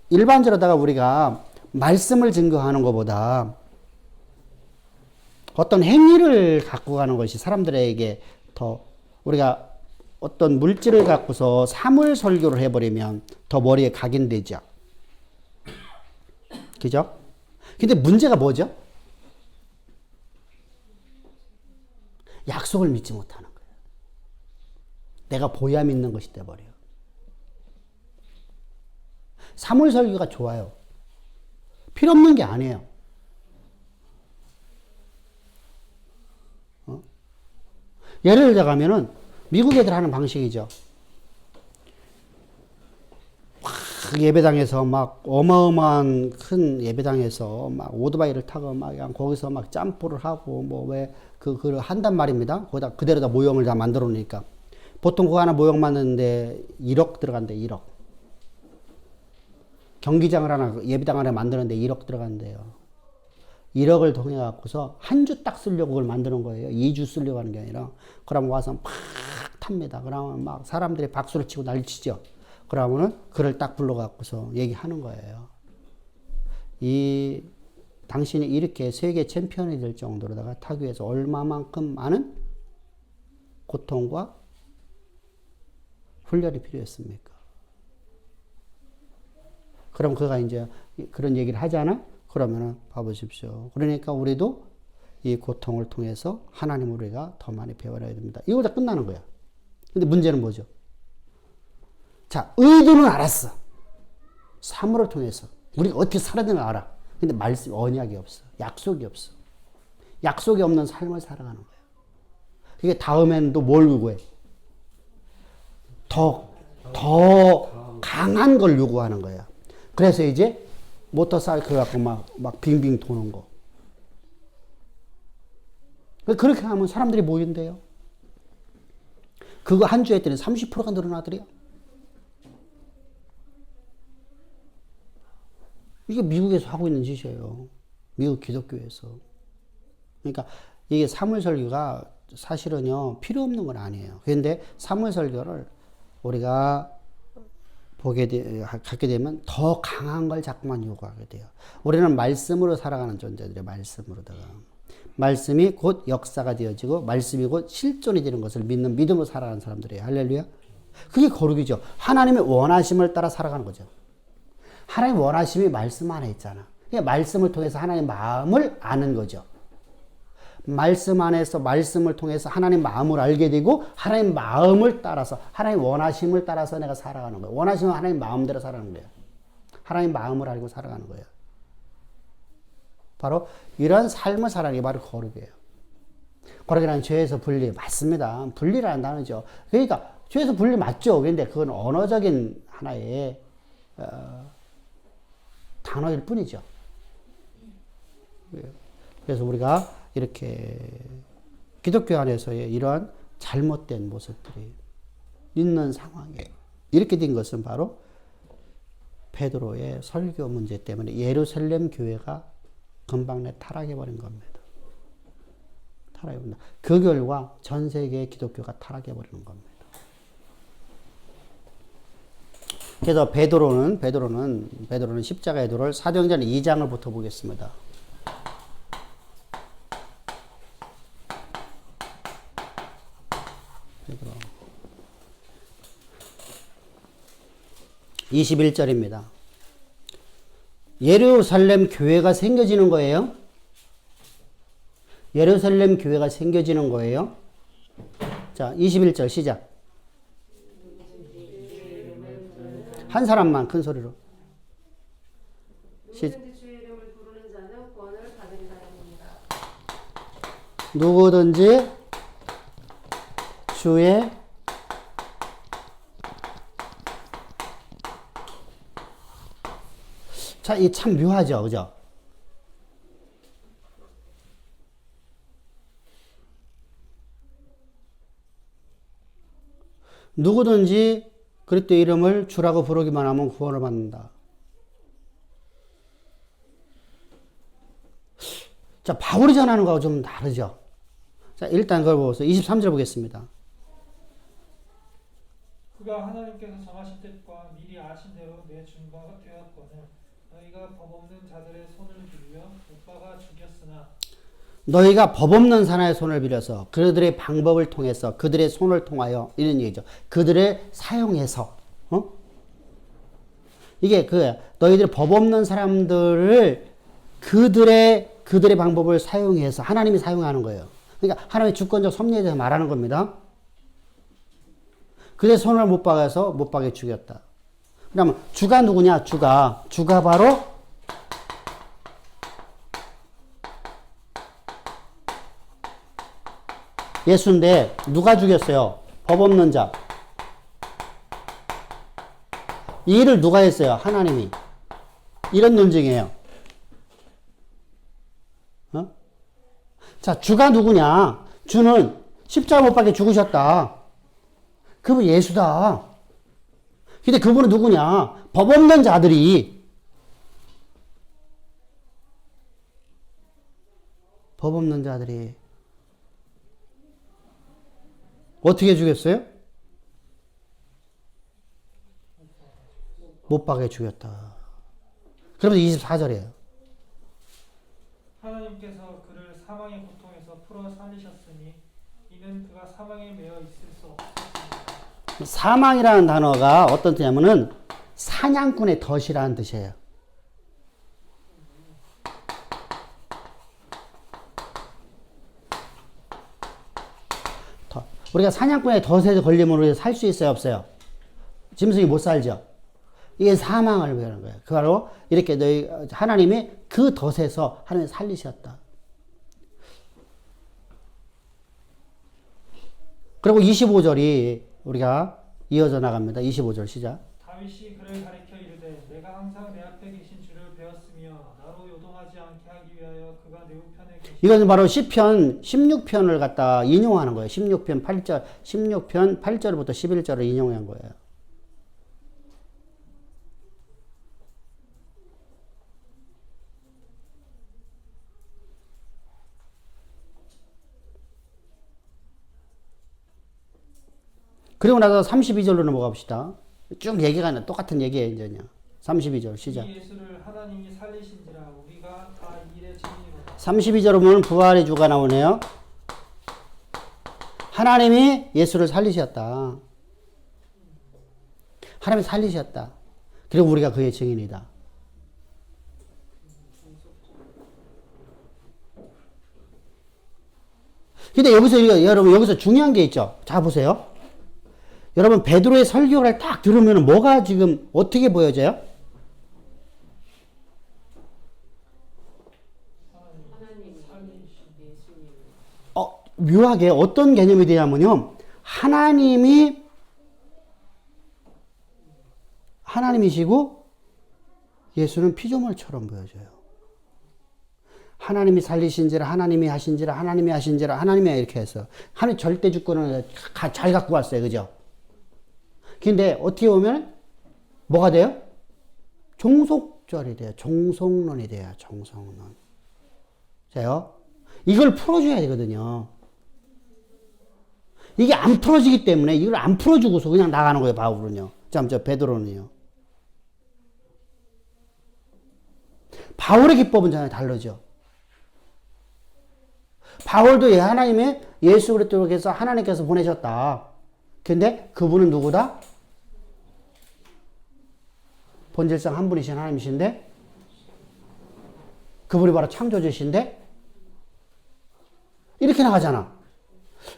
일반적으로다가 우리가 말씀을 증거하는 것보다 어떤 행위를 갖고 가는 것이 사람들에게 더 우리가 어떤 물질을 갖고서 사물 설교를 해버리면 더 머리에 각인되죠. 그죠? 근데 문제가 뭐죠? 약속을 믿지 못하는 거예요. 내가 보야 믿는 것이 돼버려요. 사물 설교가 좋아요. 필요 없는 게 아니에요. 예를 들자면은 미국 애들 하는 방식이죠. 막 예배당에서 막 어마어마한 큰 예배당에서 막 오토바이를 타고 막 그냥 거기서 막 짬뽀를 하고 뭐 왜 그걸 한단 말입니다. 거기다 그대로 다 모형을 다 만들어 놓으니까 보통 그거 하나 모형 만드는데 1억 들어간대. 1억. 경기장을 하나 예배당 하나 만드는데 1억 들어간대요. 1억을 통해 갖고서 한 주 딱 쓰려고 그걸 만드는 거예요. 2주 쓰려고 하는 게 아니라. 그러면 와서 막 탑니다. 그러면 막 사람들이 박수를 치고 난리치죠. 그러면은 그를 딱 불러 갖고서 얘기하는 거예요. 당신이 이렇게 세계 챔피언이 될 정도로다가 타기 위해서 얼마만큼 많은 고통과 훈련이 필요했습니까? 그럼 그가 이제 그런 얘기를 하잖아? 그러면은 봐보십시오. 그러니까 우리도 이 고통을 통해서 하나님 우리가 더 많이 배워야 됩니다. 이거 다 끝나는 거야. 근데 문제는 뭐죠? 자, 의도는 알았어. 사물을 통해서. 우리가 어떻게 살아야 되는 걸 알아. 근데 말씀, 언약이 없어. 약속이 없어. 약속이 없는 삶을 살아가는 거야. 그게 다음에는 또 뭘 요구해? 더 강한 걸 요구하는 거야. 그래서 이제 모터사이클 갖고 막 빙빙 도는 거. 그렇게 하면 사람들이 모인대요. 그거 한 주 했더니 30%가 늘어나더래요. 이게 미국에서 하고 있는 짓이에요. 미국 기독교에서. 그러니까 이게 사물설교가 사실은요, 필요 없는 건 아니에요. 그런데 사물설교를 우리가 갖게 되면 더 강한 걸 자꾸만 요구하게 돼요. 우리는 말씀으로 살아가는 존재들이에요. 말씀으로다가. 말씀이 곧 역사가 되어지고 말씀이 곧 실존이 되는 것을 믿는 믿음으로 살아가는 사람들이에요. 할렐루야. 그게 거룩이죠. 하나님의 원하심을 따라 살아가는 거죠. 하나님의 원하심이 말씀 안에 있잖아. 그러니까 말씀을 통해서 하나님의 마음을 아는 거죠. 말씀 안에서 말씀을 통해서 하나님 마음을 알게 되고 하나님 마음을 따라서 하나님 원하심을 따라서 내가 살아가는 거예요. 원하심은 하나님 마음대로 살아가는 거예요. 하나님 마음을 알고 살아가는 거예요. 바로 이런 삶을 살아가는 게 바로 거룩이에요. 거룩이라는 죄에서 분리 맞습니다. 분리라는 단어죠. 그러니까 죄에서 분리 맞죠. 그런데 그건 언어적인 하나의 단어일 뿐이죠. 그래서 우리가 이렇게 기독교 안에서의 이러한 잘못된 모습들이 있는 상황에 이렇게 된 것은 바로 베드로의 설교 문제 때문에 예루살렘 교회가 금방내 타락해버린 겁니다. 타락해버린다. 그 결과 전 세계의 기독교가 타락해버리는 겁니다. 그래서 베드로는 십자가의 도를 사도행전 2장을부터 보겠습니다. 베드로 21절입니다. 예루살렘 교회가 생겨지는 거예요. 예루살렘 교회가 생겨지는 거예요. 자, 21절 시작. 한 사람만 큰 소리로. 누구든지 주의 이름을 부르는 자는 구원을 받으리라 합니다. 누구든지 주의 자, 이 참 묘하죠, 그죠? 누구든지 그리스도 이름을 주라고 부르기만 하면 구원을 받는다. 자, 바울이 전하는 거하고 좀 다르죠. 자, 일단 그걸 보세요. 23절 보겠습니다. 그가 하나님께서 정하신 뜻과 미리 아신 대로 내 준바가 되었거늘 너희가 법 없는 자들의 손을 빌려 못 박아 죽였으나 너희가 법 없는 사나의 손을 빌려서 그들의 방법을 통해서 그들의 손을 통하여 이런 얘기죠. 그들을 사용해서 이게 너희들이 법 없는 사람들을 그들의 방법을 사용해서 하나님이 사용하는 거예요. 그러니까 하나님의 주권적 섭리에 대해서 말하는 겁니다. 그들의 손을 못 박아서 못 박에 죽였다. 그러면 주가 누구냐? 주가 바로 예수인데 누가 죽였어요? 법 없는 자. 이 일을 누가 했어요? 하나님이. 이런 논증이에요. 자, 주가 누구냐? 주는 십자가 못 박혀 죽으셨다. 그분 예수다. 근데 그분은 누구냐? 법 없는 자들이 어떻게 죽였어요? 못 박여 죽였다. 그러면서 24절이에요. 하나님께서 그를 사망의 고통에서 풀어 살리셨으니 이는 그가 사망에 매여 있을 수 없었습니다. 사망이라는 단어가 어떤 뜻이냐면은 사냥꾼의 덫이라는 뜻이에요. 우리가 사냥꾼의 덫에 걸리면 우리가 살 수 있어요, 없어요? 짐승이 못 살죠. 이게 사망을 의미하는 거예요. 그 바로 이렇게 하나님이 그 덫에서 하나님 살리셨다. 그리고 25절이 우리가 이어져 나갑니다. 25절 시작. 다윗이 그를 가리켜 이르되 내가 항상 내 앞에 계신 주를 배웠으며 나로 요동하지 않게 하기 위하여 그가 내 우편에 계시. 이것은 바로 시편 16편을 갖다 인용하는 거예요. 16편 8절부터 11절을 인용한 거예요. 그리고 나서 32절로 넘어가 봅시다. 쭉 얘기가 똑같은 얘기예요, 이제요. 32절 시작. 이 예수를 하나님이 살리신지라 우리가 다 이 일의 증인이로다. 32절을 보면 부활의 주가 나오네요. 하나님이 예수를 살리셨다. 하나님이 살리셨다. 그리고 우리가 그의 증인이다. 근데 여러분 여기서 중요한 게 있죠. 자 보세요. 여러분 베드로의 설교를 딱 들으면 뭐가 지금 어떻게 보여져요? 묘하게 어떤 개념이 되냐면요. 하나님이시고 예수는 피조물처럼 보여져요. 하나님이 살리신지라 하나님이 하신지라 하나님이 하신지라 하나님이 이렇게 해서 하나님 절대 주권을 잘 갖고 왔어요. 그죠? 근데 어떻게 보면 뭐가 돼요? 종속절이 돼요. 종속론이 돼요. 종속론. 자요. 이걸 풀어줘야 되거든요. 이게 안 풀어지기 때문에 이걸 안 풀어주고서 그냥 나가는 거예요. 바울은요. 베드로는요. 바울의 기법은 전혀 다르죠. 바울도 하나님의 예수 그리스도께서 하나님께서 보내셨다. 근데 그분은 누구다? 본질상 한 분이신 하나님이신데 그분이 바로 창조주신데 이렇게 나가잖아.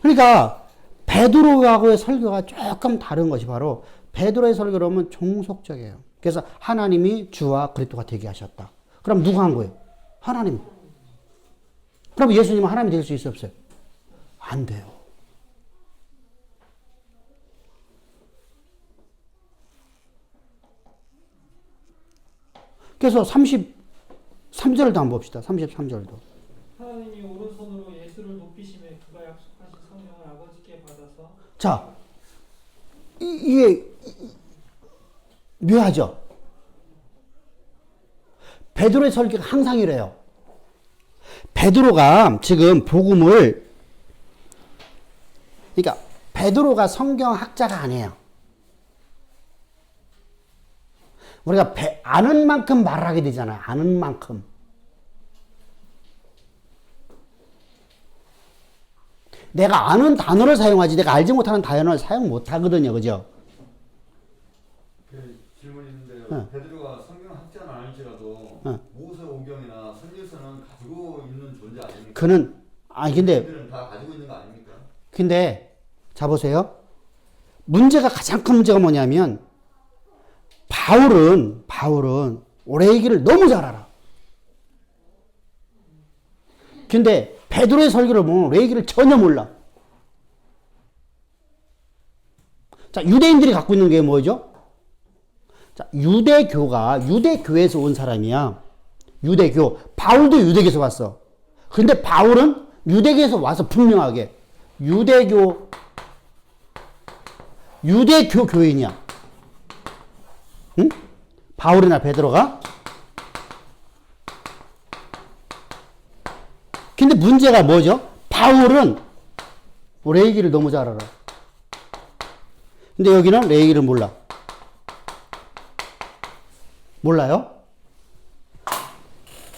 그러니까 베드로하고의 설교가 조금 다른 것이 바로 베드로의 설교로 하면 종속적이에요. 그래서 하나님이 주와 그리스도가 되게 하셨다. 그럼 누가 한 거예요? 하나님. 그럼 예수님은 하나님이 될 수 있어요, 없어요? 안 돼요. 그래서 33절도 한번 봅시다. 33절도. 하나님이 오른손으로 예수를 높이심에 그가 약속하신 성령을 아버지께 받아서 자, 이게 묘하죠? 베드로의 설교가 항상 이래요. 베드로가 지금 복음을, 그러니까 베드로가 성경학자가 아니에요. 우리가 아는 만큼 말하게 되잖아요. 아는 만큼. 내가 아는 단어를 사용하지 내가 알지 못하는 단어를 사용 못하거든요. 그죠? 그 질문이 있는데요. 베드로가 성경학자는 아닐지라도 모세오경이나 선지서는 가지고 있는 존재 아닙니까? 근데 그들은 다 가지고 있는 거 아닙니까? 근데 자 보세요. 문제가 가장 큰 문제가 뭐냐면 바울은 오래 얘기를 너무 잘 알아. 근데 베드로의 설교를 보면 오래 얘기를 전혀 몰라. 자, 유대인들이 갖고 있는 게 뭐죠? 자, 유대교에서 온 사람이야. 유대교. 바울도 유대교에서 왔어. 근데 바울은 유대교에서 와서 분명하게 유대교 교인이야. 응? 바울이나 베드로가. 근데 문제가 뭐죠? 바울은 레이기를 너무 잘 알아. 근데 여기는 레이기를 몰라. 몰라요?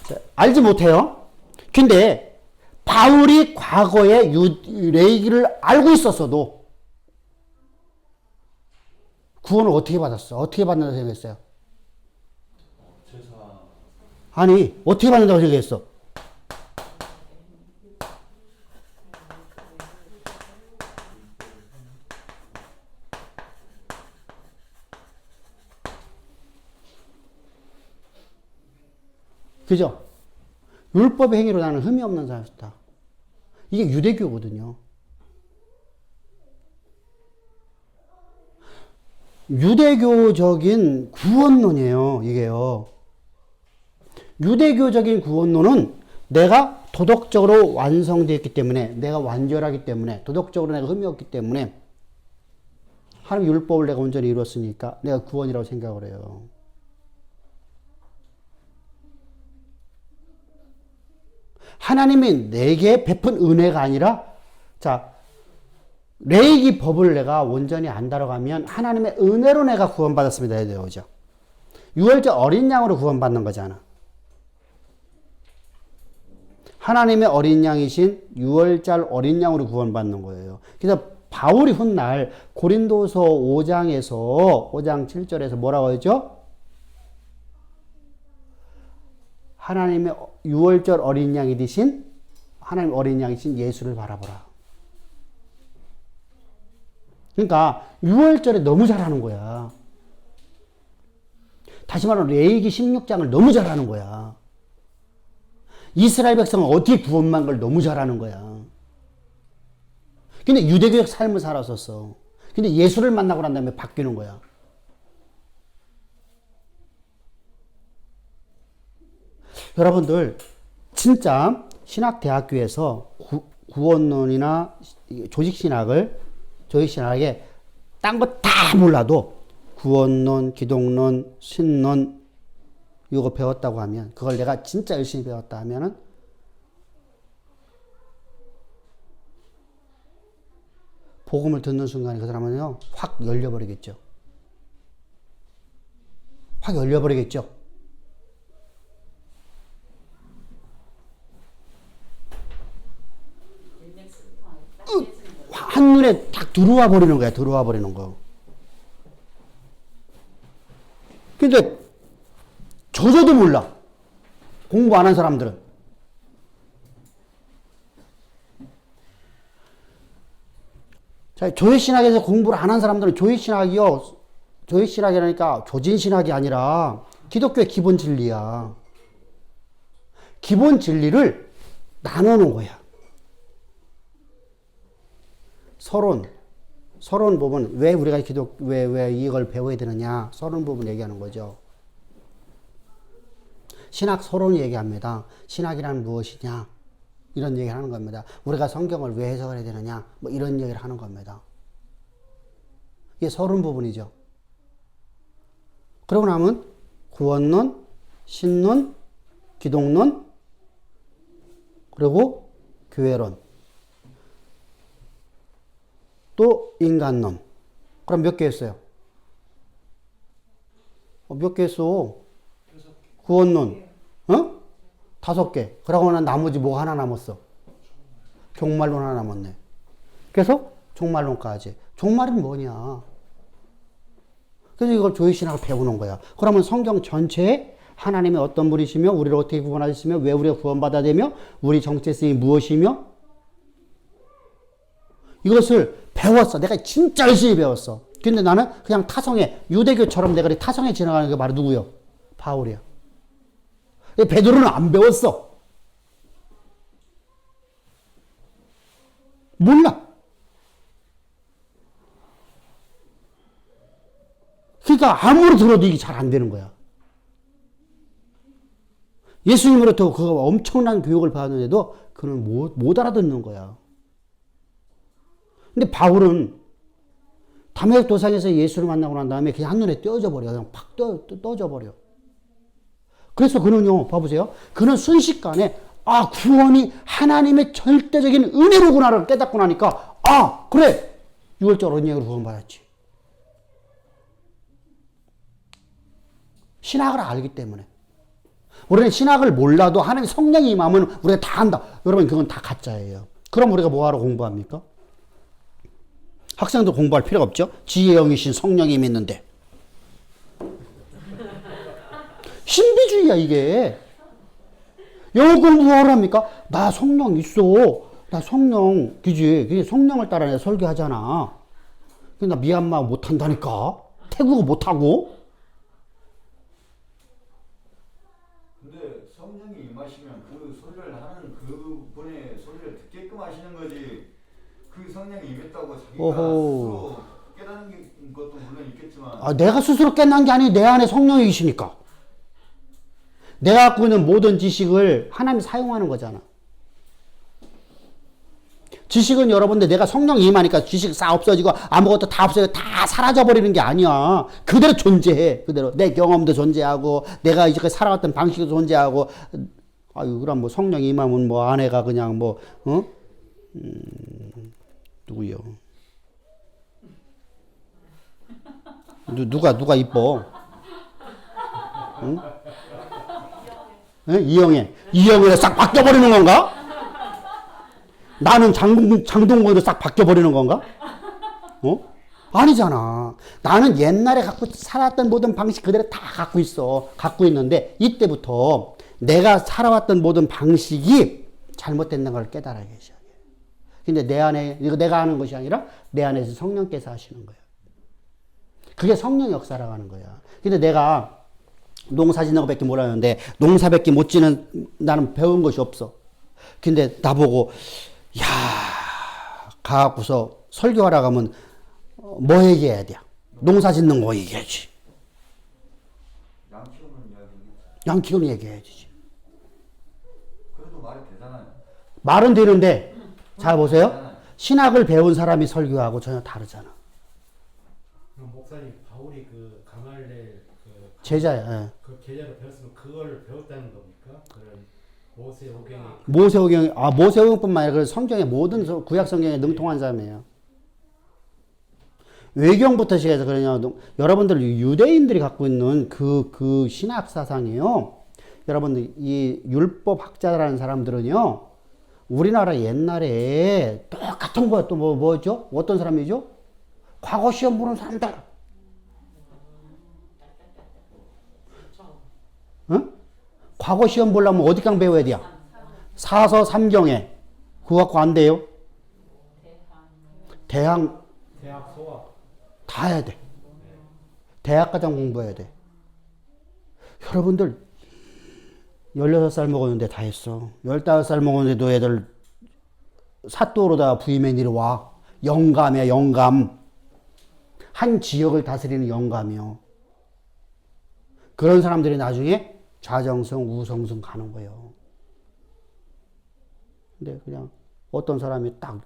자, 알지 못해요. 근데 바울이 과거에 레이기를 알고 있었어도 구원을 어떻게 받았어? 어떻게 받는다고 생각했어요? 제사. 아니, 어떻게 받는다고 생각했어? 그죠? 율법의 행위로 나는 흠이 없는 자였다. 이게 유대교거든요. 유대교적인 구원론이에요, 이게요. 유대교적인 구원론은 내가 도덕적으로 완성되었기 때문에, 내가 완전하기 때문에, 도덕적으로 내가 흠이 없기 때문에, 하나님 율법을 내가 온전히 이뤘으니까 내가 구원이라고 생각을 해요. 하나님이 내게 베푼 은혜가 아니라, 자, 레이기 법을 내가 온전히 안 따라가면 하나님의 은혜로 내가 구원받았습니다. 해야 돼요. 그죠? 6월절 어린 양으로 구원받는 거잖아. 하나님의 어린 양이신 6월절 어린 양으로 구원받는 거예요. 그래서 바울이 훗날 고린도서 5장 7절에서 뭐라고 하죠? 하나님의 6월절 어린 양이 되신 하나님 어린 양이신 예수를 바라보라. 그러니까 6월절에 너무 잘하는 거야. 다시 말하면 레위기 16장을 너무 잘하는 거야. 이스라엘 백성은 어떻게 구원만 걸 너무 잘하는 거야. 근데 유대교적 삶을 살았었어. 근데 예수를 만나고 난 다음에 바뀌는 거야. 여러분들 진짜 신학대학교에서 구원론이나 조직신학에 딴 거 다 몰라도 구원론, 기독론, 신론 이거 배웠다고 하면, 그걸 내가 진짜 열심히 배웠다 하면은 복음을 듣는 순간에 그 사람은요 확 열려버리겠죠. 확 열려버리겠죠. 한눈에 딱 들어와 버리는 거야. 들어와 버리는 거. 근데 저도 몰라. 공부 안 한 사람들은. 자, 조회신학에서 공부를 안 한 사람들은 조회신학이라니까 조진신학이 아니라 기독교의 기본 진리야. 기본 진리를 나누는 거야. 서론 부분, 왜 우리가 왜 이걸 배워야 되느냐? 서론 부분 얘기하는 거죠. 신학 서론 얘기합니다. 신학이란 무엇이냐? 이런 얘기를 하는 겁니다. 우리가 성경을 왜 해석을 해야 되느냐? 뭐 이런 얘기를 하는 겁니다. 이게 서론 부분이죠. 그러고 나면 구원론, 신론, 기독론, 그리고 교회론, 또 인간론. 그럼 몇 개 했어요? 몇 개 했어? 구원론, 5개. 그러고 난 나머지 뭐 하나 남았어? 종말론 하나 남았네. 그래서 종말론까지. 종말은 뭐냐? 그래서 이걸 조회신학을 배우는 거야. 그러면 성경 전체에 하나님이 어떤 분이시며, 우리를 어떻게 구원하셨으며, 왜 우리가 구원받아야 되며, 우리 정체성이 무엇이며, 이것을 배웠어. 내가 진짜 열심히 배웠어. 근데 나는 그냥 타성에, 유대교처럼 내가 타성에 지나가는 게 바로 누구요? 바울이야. 베드로는 안 배웠어. 몰라. 그러니까 아무리 들어도 이게 잘 안 되는 거야. 예수님으로부터 그 엄청난 교육을 받았는데도 그는 못 알아듣는 거야. 근데 바울은 다메섹 도상에서 예수를 만나고 난 다음에 그냥 한눈에 떼어져 버려. 그냥 팍 떠져 버려. 그래서 그는요, 봐보세요. 그는 순식간에, 구원이 하나님의 절대적인 은혜로구나를 깨닫고 나니까, 그래! 유월절 언약으로 구원받았지. 신학을 알기 때문에. 우리는 신학을 몰라도 하나님의 성령이 임하면 우리가 다 안다. 여러분, 그건 다 가짜예요. 그럼 우리가 뭐하러 공부합니까? 학생도 공부할 필요가 없죠? 지혜의 영이신 성령이 믿는데. 신비주의야, 이게. 영어 공부하러 합니까? 나 성령 있어. 나 성령, 그지? 성령을 따라 내가 설교하잖아. 나 미얀마 못한다니까? 태국어 못하고? 근데 성령이 임하시면 그 소리를 하는 그분의 소리를 듣게끔 하시는 거지. 그 성령이 임했다고 자기가 스스로 깨닫는 것도 물론 있겠지만. 내가 스스로 깨닫는 게 아니고 내 안에 성령이 계시니까. 내가 갖고 있는 모든 지식을 하나님이 사용하는 거잖아. 지식은 여러분들 내가 성령이 임하니까 지식 싹 없어지고 아무것도 다 없어지고 다 사라져버리는 게 아니야. 그대로 존재해. 그대로. 내 경험도 존재하고 내가 이제까지 살아왔던 방식도 존재하고. 그럼 뭐 성령이 임하면 뭐 아내가 그냥 뭐 누구요? 누가 이뻐? 응? 이영애 싹 바뀌어버리는 건가? 나는 장동건으로 싹 바뀌어버리는 건가? 아니잖아. 나는 옛날에 갖고 살았던 모든 방식 그대로 다 갖고 있는데 이때부터 내가 살아왔던 모든 방식이 잘못된 걸 깨달아야 시작해. 근데 내 안에, 이거 내가 하는 것이 아니라 내 안에서 성령께서 하시는 거야. 그게 성령 역사라고 하는 거야. 근데 내가 농사 짓는 것밖에 몰랐는데 농사밖에 못 짓는 나는 배운 것이 없어. 근데 나보고 가갖고서 설교하러 가면 뭐 얘기해야 돼? 농사 짓는 거 얘기해야지. 양 키우는 이야기. 양 키우는 얘기해야지. 그래도 말은 되는데 잘 보세요. 신학을 배운 사람이 설교하고 전혀 다르잖아. 그럼 목사님 바울이 그 가말레 그 제자야. 예. 그 계좌로 배웠으면 그걸 배웠다는 겁니까? 그런 모세오경의 모세오경, 모세오경뿐만 아니라 그 성경의 모든 구약 성경에 능통한 사람이에요. 외경부터 시작해서 그러냐, 여러분들 유대인들이 갖고 있는 그 신학 사상이요. 여러분들 이 율법 학자라는 사람들은요, 우리나라 옛날에 똑같은 거 또 뭐죠? 어떤 사람이죠? 과거 시험 보는 사람들. 응? 과거 시험 보려면 어디 강 배워야 돼요? 사서 삼경에. 그거 갖고 안 돼요? 대학 소학 다 해야 돼. 대학과정 공부해야 돼. 여러분들 16살 먹었는데 다 했어. 15살 먹었는데도 애들 사또로다 부임해 내려와. 영감이야, 영감. 한 지역을 다스리는 영감이요. 그런 사람들이 나중에 좌정성, 우성성 가는 거예요. 근데 그냥 어떤 사람이 딱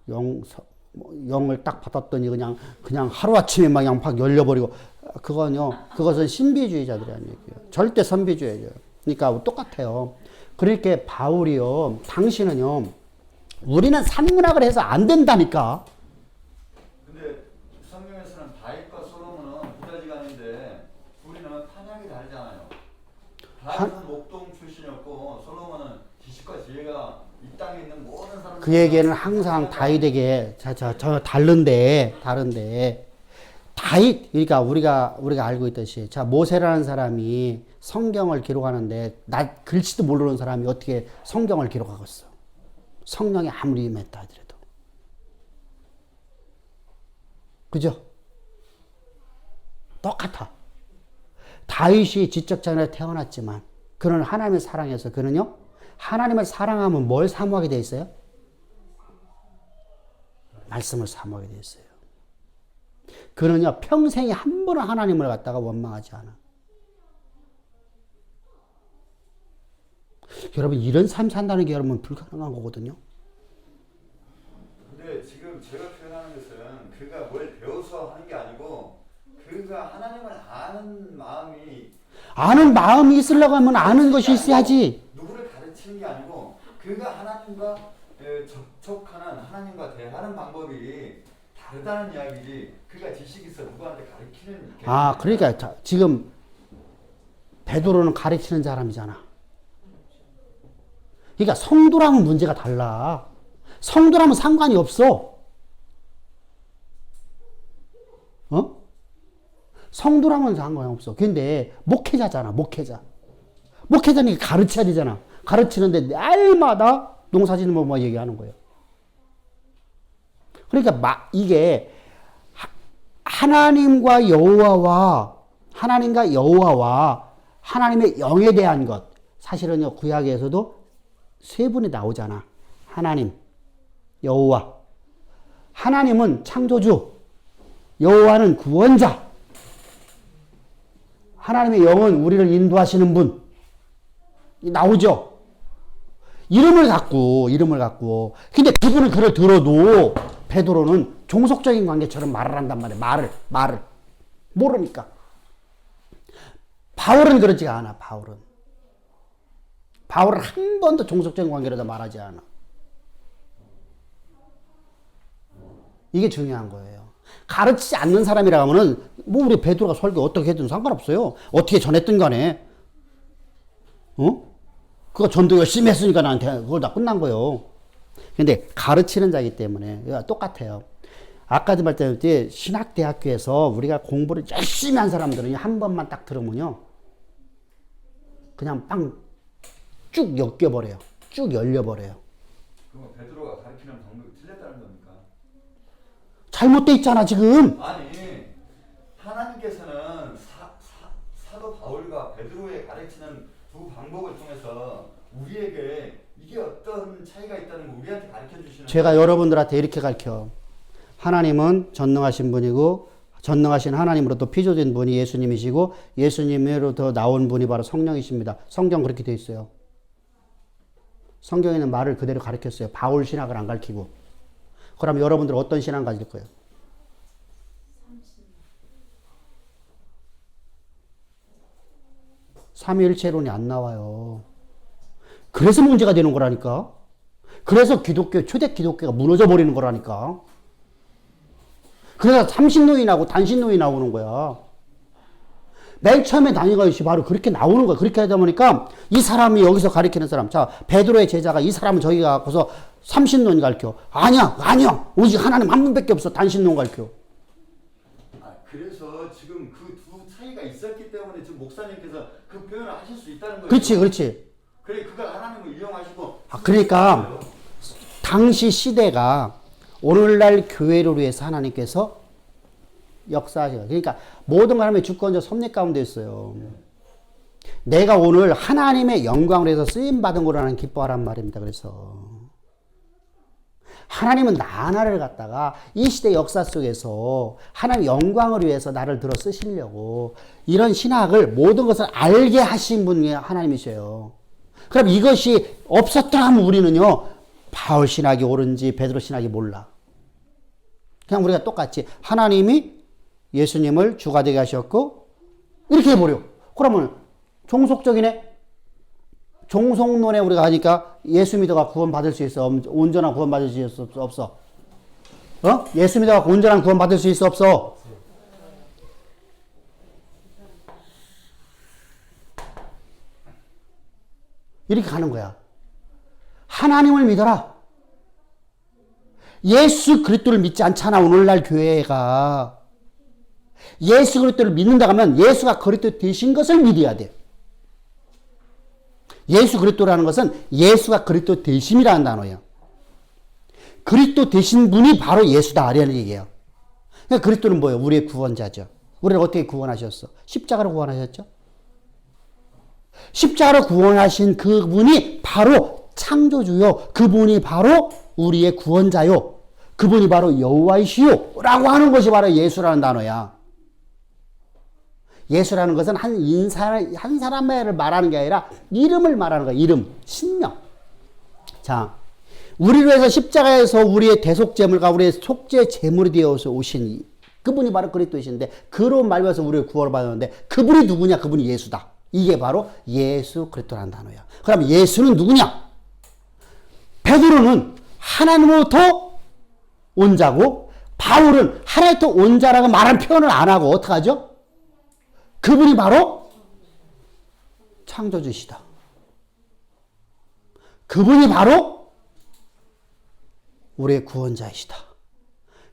영을 딱 받았더니 그냥 하루아침에 막 그냥 팍 열려버리고, 그것은 신비주의자들이 아닌 얘기예요. 절대 선비주의예요. 그러니까 똑같아요. 그렇게 바울이요, 당신은요, 우리는 산문학을 해서 안 된다니까. 근데 성경에서는 다윗과 솔로몬은 부자지간인데 우리는 판약이 다르잖아요. 다윗은 목동 출신이었고 솔로몬은 지식과 지혜가 이 땅에 있는 모든 사람들. 그 얘기는 항상 다윗에게 저 다른데 다윗, 그러니까 우리가 알고 있듯이, 자, 모세라는 사람이 성경을 기록하는데 글씨도 모르는 사람이 어떻게 성경을 기록하겠어? 성령이 아무리 임했다 하더라도. 그죠? 똑같아. 다윗이 지적자녀에 태어났지만 그는 하나님을 사랑해서, 그는요, 하나님을 사랑하면 뭘 사모하게 돼 있어요? 말씀을 사모하게 돼 있어요. 그는요, 평생에 한 번은 하나님을 갖다가 원망하지 않아. 여러분, 이런 삶 산다는 게 여러분 불가능한 거거든요. 근데 지금 제가 표현하는 것은 그가 뭘 배워서 하는 게 아니고 그가 하나님을 아는 마음이 있으려고 하면 아는 것이 있어야지. 누구를 가르치는 게 아니고 그가 하나님과 접촉하는, 하나님과 대하는 방법이 다르다는 이야기지, 그가 지식이 있어 누구한테 가르치는. 그러니까 지금 베드로는 가르치는 사람이잖아. 그러니까 성도랑은 문제가 달라. 성도랑은 상관이 없어. 성도랑은 상관이 없어. 근데 목회자잖아, 목회자. 목회자는 가르쳐야 되잖아. 가르치는데 날마다 농사 짓는 법만 얘기하는 거예요. 그러니까 이게 하나님과 여호와와 하나님의 영에 대한 것, 사실은요, 구약에서도 세 분이 나오잖아. 하나님, 여호와. 하나님은 창조주, 여호와는 구원자. 하나님의 영은 우리를 인도하시는 분. 나오죠. 이름을 갖고. 근데 그분은 그걸 들어도 베드로는 종속적인 관계처럼 말을 한단 말이야. 말을. 모르니까. 바울은 그렇지가 않아. 바울은 한 번도 종속적인 관계로다 말하지 않아. 이게 중요한 거예요. 가르치지 않는 사람이라 하면은 뭐 우리 베드로가 설교 어떻게 했든 상관없어요. 어떻게 전했든 간에. 그거 전도 열심히 했으니까 나한테 그걸 다 끝난 거예요. 근데 가르치는 자이기 때문에 똑같아요. 아까도 말했듯이 신학대학교에서 우리가 공부를 열심히 한 사람들은 한 번만 딱 들으면요, 그냥 빵 쭉 엮여버려요. 쭉 열려버려요. 그럼 베드로가 가르치는 방법이 틀렸다는 겁니까? 잘못돼 있잖아 지금. 아니, 하나님께서는 사도 바울과 베드로의 가르치는 두 방법을 통해서 우리에게 이게 어떤 차이가 있다는 걸 우리한테 가르쳐 주시는. 제가 여러분들한테 이렇게 가르쳐. 하나님은 전능하신 분이고, 전능하신 하나님으로부터 피조된 분이 예수님이시고, 예수님으로부터 나온 분이 바로 성령이십니다. 성경 그렇게 돼 있어요. 성경에 있는 말을 그대로 가르쳤어요. 바울 신학을 안 가르치고. 그럼 여러분들 어떤 신앙 가질 거예요? 삼위일체론이 안 나와요. 그래서 문제가 되는 거라니까. 그래서 초대 기독교가 무너져 버리는 거라니까. 그래서 삼신론이나고 단신론이 나오는 거야. 맨 처음에 단위가 바로 그렇게 나오는 거야. 그렇게 하다 보니까 이 사람이 여기서 가르치는 사람, 자 베드로의 제자가 이 사람은 저기 가고서 삼신론 가르쳐. 아니야. 오직 하나님 한 분밖에 없어. 단신론 가르쳐. 그래서 지금 그 두 차이가 있었기 때문에 지금 목사님께서 그 표현을 하실 수 있다는 거예요. 그렇지. 그래 그걸 하나님을 이용하시고. 그러니까 당시 시대가 오늘날 교회를 위해서 하나님께서 역사하셔. 그러니까 모든 하나님의 주권적 섭리 가운데 있어요. 내가 오늘 하나님의 영광을 해서 쓰임 받은 거로 나는 기뻐하란 말입니다. 그래서 하나님은 나 하나를 갖다가 이 시대 역사 속에서 하나님 영광을 위해서 나를 들어 쓰시려고 이런 신학을 모든 것을 알게 하신 분이 하나님이셔요. 그럼 이것이 없었다 하면 우리는요, 바울 신학이 옳은지 베드로 신학이 몰라. 그냥 우리가 똑같이 하나님이 예수님을 주가 되게 하셨고 이렇게 해버려. 그러면 종속적이네. 종속론에 우리가 하니까 예수 믿어가 구원 받을 수 있어? 온전한 구원 받을 수 있어? 없어? 예수 믿어가 온전한 구원 받을 수 있어? 없어? 이렇게 가는 거야. 하나님을 믿어라. 예수 그리스도를 믿지 않잖아. 오늘날 교회가. 예수 그리스도를 믿는다 하면 예수가 그리스도 되신 것을 믿어야 돼. 예수 그리스도라는 것은 예수가 그리스도 되심이라는 단어예요. 그리스도 되신 분이 바로 예수다 라는 얘기예요. 그러니까 그리스도는 뭐예요? 우리의 구원자죠. 우리를 어떻게 구원하셨어? 십자가로 구원하셨죠. 십자가로 구원하신 그분이 바로 창조주요. 그분이 바로 우리의 구원자요. 그분이 바로 여호와이시요 라고 하는 것이 바로 예수라는 단어야. 예수라는 것은 한 사람을 말하는 게 아니라 이름을 말하는 거야. 이름, 신명. 자, 우리를 위해서 십자가에서 우리의 대속제물과 우리의 속죄 제물이 되어서 오신 그분이 바로 그리스도이신데 그로 말미암아서 우리를 구원을 받았는데 그분이 누구냐? 그분이 예수다. 이게 바로 예수 그리스도라는 단어야. 그럼 예수는 누구냐? 베드로는 하나님으로부터 온 자고 바울은 하나님부터 온 자라고 말하는 표현을 안 하고 어떡하죠? 그분이 바로 창조주시다. 그분이 바로 우리의 구원자이시다.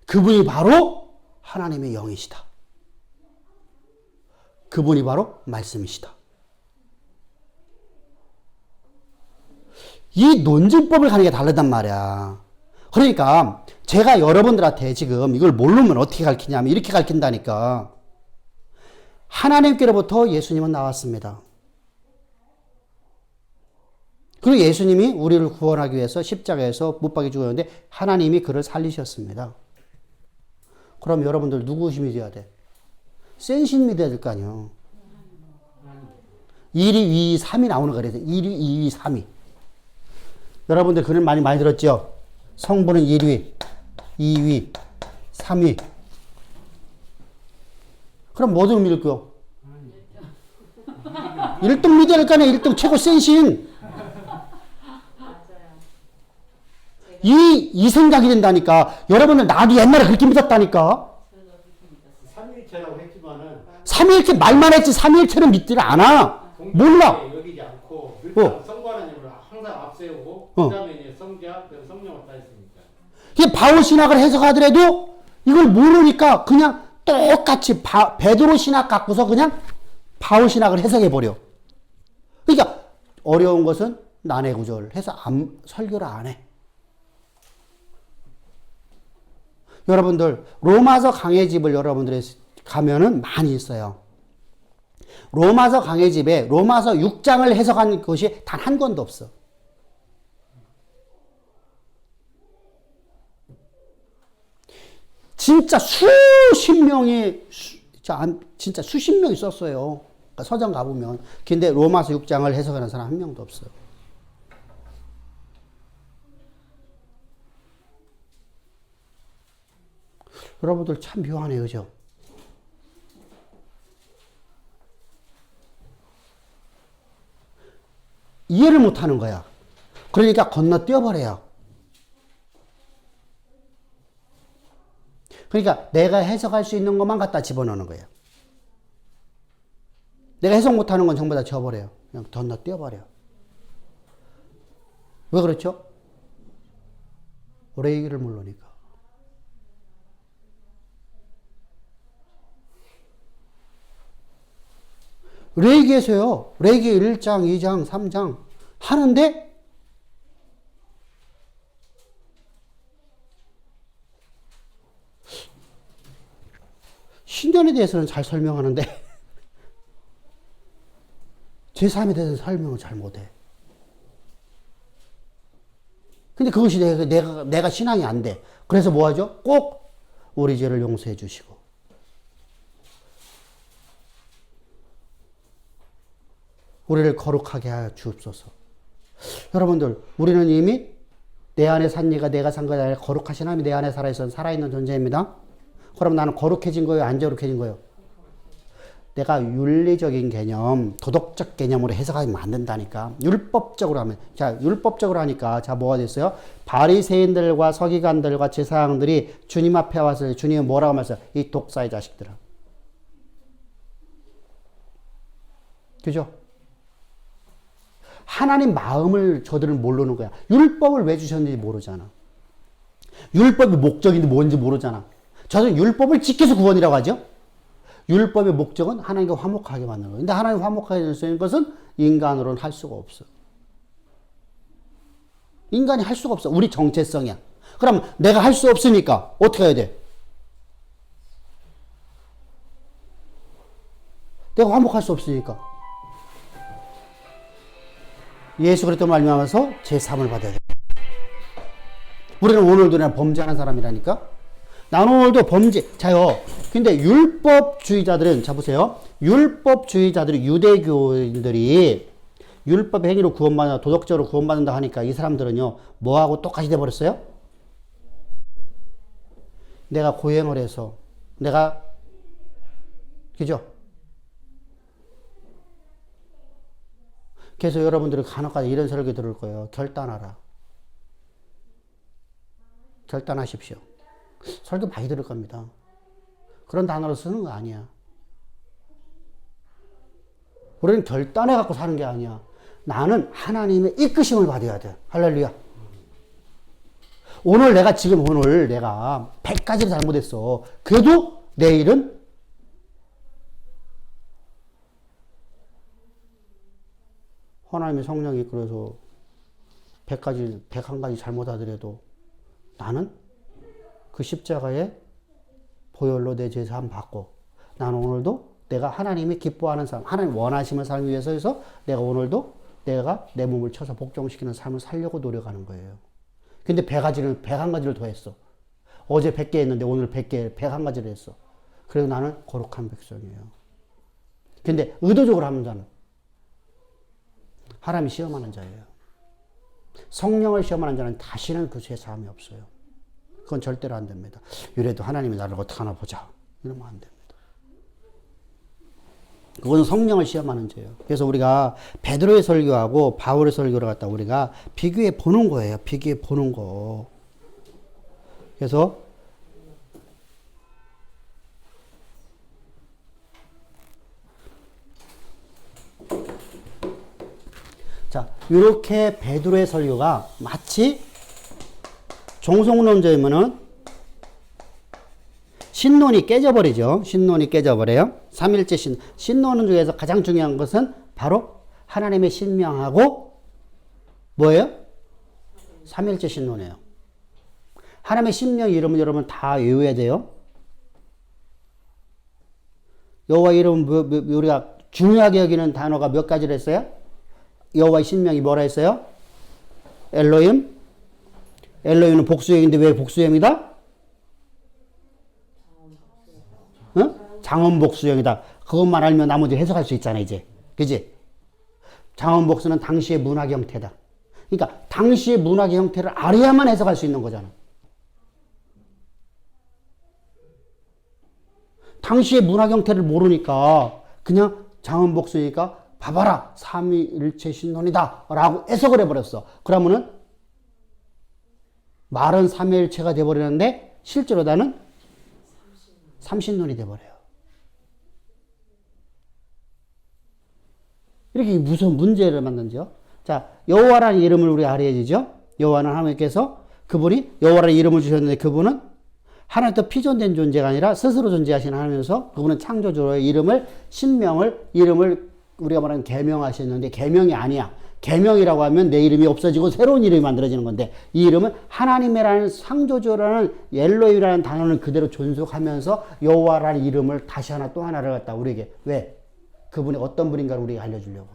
그분이 바로 하나님의 영이시다. 그분이 바로 말씀이시다. 이 논증법을 가는 게 다르단 말이야. 그러니까 제가 여러분들한테 지금 이걸 모르면 어떻게 가르치냐면 이렇게 가르친다니까. 하나님께로부터 예수님은 나왔습니다. 그리고 예수님이 우리를 구원하기 위해서 십자가에서 못 박혀 죽었는데 하나님이 그를 살리셨습니다. 그럼 여러분들 누구 믿어야 돼? 센 신 믿어야 될 거 아니에요. 1위, 2위, 3위 나오는 거래요. 1위, 2위, 3위. 여러분들 그런 많이 들었죠? 성부는 1위, 2위, 3위. 그럼 뭐든 믿을 거요? 1등 믿어야 될 거 아니에요. 1등 최고 센 신. 이 생각이 된다니까. 여러분들 나도 옛날에 그렇게 믿었다니까. 삼위일체라고 했지만은 삼위일체 말만 했지 삼위일체는 믿지를 않아. 몰라. 여기지 않고 일단 성부 하나님을 항상 앞세우고 그다음에 이제 성자, 성령을 다 했으니까. 이게 바울 신학을 해석하더라도 이걸 모르니까 그냥 똑같이 베드로 신학 갖고서 그냥 바울 신학을 해석해 버려. 그러니까 어려운 것은 난해 구절 해서 설교를 안 해. 여러분들 로마서 강해집을 여러분들이 가면은 많이 있어요. 로마서 강해집에 로마서 6장을 해석한 것이 단 한 권도 없어. 진짜 수십 명이 진짜 수십 명이 썼어요. 그러니까 서점 가보면. 근데 로마서 6장을 해석하는 사람 한 명도 없어요. 여러분들 참 묘하네요. 그죠? 이해를 못 하는 거야. 그러니까 건너뛰어버려요. 그러니까 내가 해석할 수 있는 것만 갖다 집어넣는 거예요. 내가 해석 못하는 건 전부 다 지워버려요. 그냥 건너뛰어버려. 왜 그렇죠? 레이기를 모르니까. 레이기에서요. 레이기 1장, 2장, 3장 하는데 신전에 대해서는 잘 설명하는데 제3에 대해서는 설명을 잘 못해. 근데 그것이 내가 신앙이 안 돼. 그래서 뭐 하죠? 꼭 우리 죄를 용서해 주시고 우리를 거룩하게 하여 주옵소서. 여러분들, 우리는 이미 내 안에 산 이가 내가 산 것이 아니라 거룩하신 하나님이 내 안에 살아있는 존재입니다. 그럼 나는 거룩해진 거예요? 안 거룩해진 거예요? 내가 윤리적인 개념, 도덕적 개념으로 해석하면 안 된다니까. 율법적으로 하면. 자, 율법적으로 하니까, 자, 뭐가 됐어요? 바리새인들과 서기관들과 제사장들이 주님 앞에 와서 주님은 뭐라고 말했어요? 이 독사의 자식들아. 그죠? 하나님 마음을 저들은 모르는 거야. 율법을 왜 주셨는지 모르잖아. 율법의 목적이 뭔지 모르잖아. 저는 율법을 지켜서 구원이라고 하죠. 율법의 목적은 하나님과 화목하게 만드는 거예요. 근데 하나님 화목하게 될 수 있는 것은 인간으로는 할 수가 없어. 인간이 할 수가 없어. 우리 정체성이야. 그럼 내가 할 수 없으니까 어떻게 해야 돼? 내가 화목할 수 없으니까 예수 그리스도 말미암아서 제3을 받아야 돼. 우리는 오늘도 그냥 범죄하는 사람이라니까. 나는 오늘도 자요. 근데 율법주의자들은, 자 보세요. 율법주의자들이, 유대교인들이 율법 행위로 구원받는다, 도덕적으로 구원받는다 하니까 이 사람들은요, 뭐하고 똑같이 돼버렸어요? 내가 고행을 해서, 그죠? 그래서 여러분들이 간혹가다 이런 설교 들을 거예요. 결단하라. 결단하십시오. 설교 많이 들을 겁니다. 그런 단어로 쓰는 거 아니야. 우리는 결단해갖고 사는 게 아니야. 나는 하나님의 이끄심을 받아야 돼. 할렐루야. 오늘 내가 100가지를 잘못했어. 그래도 내일은 하나님의 성령이 이끌어서 101가지 잘못하더라도 나는 그 십자가의 보혈로 내 죄 사함 받고 나는 오늘도 내가 하나님이 기뻐하는 삶, 하나님 원하시는 삶을 위해서 해서 내가 오늘도 내가 내 몸을 쳐서 복종시키는 삶을 살려고 노력하는 거예요. 근데 101가지를 더 했어. 어제 100개 했는데 오늘 101가지를 했어. 그래서 나는 거룩한 백성이에요. 근데 의도적으로 하는 자는 하나님이 시험하는 자예요. 성령을 시험하는 자는 다시는 그 죄 사함이 없어요. 그건 절대로 안 됩니다. 이래도 하나님이 나를 어떻게 하나 보자. 이러면 안 됩니다. 그건 성령을 시험하는 죄예요. 그래서 우리가 베드로의 설교하고 바울의 설교를 갖다 우리가 비교해 보는 거예요. 비교해 보는 거. 그래서 자, 이렇게 베드로의 설교가 마치 종속론자이면은 신론이 깨져버리죠. 신론이 깨져버려요. 삼일째 신론 중에서 가장 중요한 것은 바로 하나님의 신명하고 뭐예요? 삼일째 신론이에요. 하나님의 신명 이름은 여러분 다 외워야 돼요. 여호와 이름 우리가 중요하게 여기는 단어가 몇 가지를 했어요? 여호와의 신명이 뭐라 했어요? 엘로힘. 엘로힘은 복수형인데 왜 복수형이다? 장원복수형이다. 그것만 알면 나머지 해석할 수 있잖아, 이제. 그지? 장원복수는 당시의 문학 형태다. 그러니까 당시의 문학 형태를 알아야만 해석할 수 있는 거잖아. 당시의 문화 경태를 모르니까 그냥 장원복수니까 봐봐라 삼위일체 신론이다 라고 해석을 해버렸어. 그러면은 말은 삼위일체가 돼버리는데 실제로 나는 삼신론이 돼버려요. 이렇게 무슨 문제를 만든지요. 자, 여호와라는 이름을 우리가 알아야지죠. 여호와는 하나님께서 그분이 여호와라는 이름을 주셨는데 그분은 하나님부터 피존된 존재가 아니라 스스로 존재하시는 하나님이면서 그분은 창조주로의 이름을 이름을 우리가 말하는 계명하셨는데 계명이 아니야. 계명이라고 하면 내 이름이 없어지고 새로운 이름이 만들어지는 건데 이 이름은 하나님이라는 창조주라는 엘로힘이라는 단어를 그대로 존속하면서 여호와라는 이름을 다시 하나 또 하나를 갖다 우리에게 왜? 그분이 어떤 분인가를 우리가 알려주려고.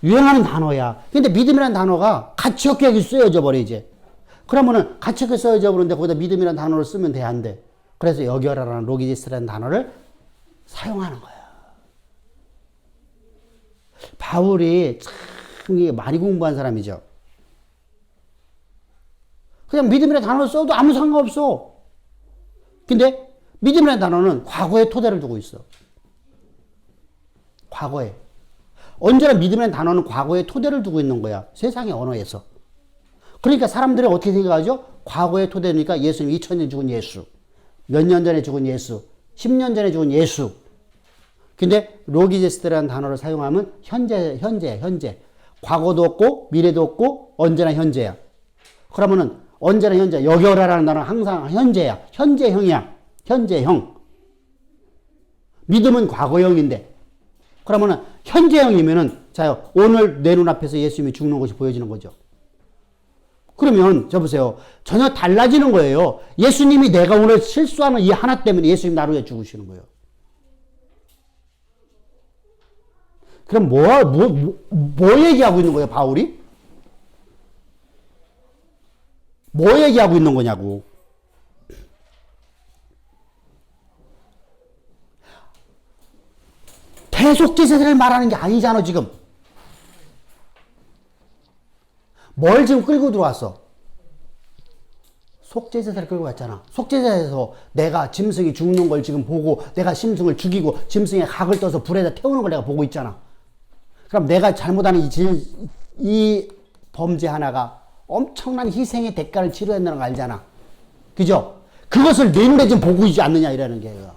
유행하는 단어야. 근데 믿음이라는 단어가 가치 없게 여기 쓰여져 버려 이제. 그러면은 가치 없게 쓰여져 버리는데 거기다 믿음이라는 단어를 쓰면 돼 안 돼? 그래서 여겨라라는 로기지스라는 단어를 사용하는 거야. 바울이 참 많이 공부한 사람이죠. 그냥 믿음이라는 단어를 써도 아무 상관없어. 근데 믿음이라는 단어는 과거에 토대를 두고 있어. 과거에. 언제나 믿음이라는 단어는 과거에 토대를 두고 있는 거야. 세상의 언어에서. 그러니까 사람들이 어떻게 생각하죠? 과거에 토대니까 예수님 2000년 죽은 예수. 몇 년 전에 죽은 예수. 10년 전에 죽은 예수. 근데 로기제스트라는 단어를 사용하면 현재. 과거도 없고 미래도 없고 언제나 현재야. 그러면은 언제나 현재. 여겨라라는 단어는 항상 현재야. 현재형이야. 현재형. 믿음은 과거형인데. 그러면은 현재형이면은 자요 오늘 내 눈앞에서 예수님이 죽는 것이 보여지는 거죠. 그러면 저 보세요. 전혀 달라지는 거예요. 예수님이 내가 오늘 실수하는 이 하나 때문에 예수님 나를 위해 죽으시는 거예요. 그럼 뭐 얘기하고 있는 거예요, 바울이? 뭐 얘기하고 있는 거냐고. 대속제사를 말하는 게 아니잖아, 지금. 뭘 지금 끌고 들어왔어? 속죄제사를 끌고 왔잖아. 속죄제사에서 내가 짐승이 죽는 걸 지금 보고 내가 짐승을 죽이고 짐승의 각을 떠서 불에다 태우는 걸 내가 보고 있잖아. 그럼 내가 잘못하는 이 범죄 하나가 엄청난 희생의 대가를 치러야 된다는 거 알잖아. 그죠? 그것을 내 눈에 지금 보고 있지 않느냐 이라는 게요.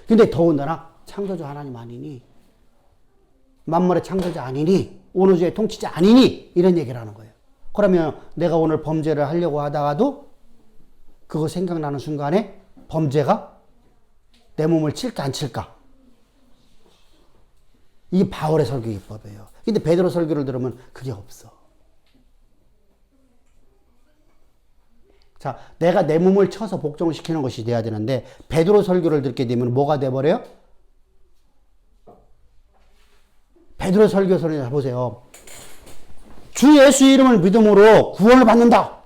근데 더군다나 창조주 하나님 아니니 만물의 창조자 아니니 온 우주의 통치자 아니니 이런 얘기를 하는 거예요. 그러면 내가 오늘 범죄를 하려고 하다가도 그거 생각나는 순간에 범죄가 내 몸을 칠까 안 칠까? 이게 바울의 설교 기법이에요. 근데 베드로 설교를 들으면 그게 없어. 자, 내가 내 몸을 쳐서 복종을 시키는 것이 돼야 되는데 베드로 설교를 듣게 되면 뭐가 돼버려요? 베드로 설교서를 보세요. 주 예수 이름을 믿음으로 구원을 받는다.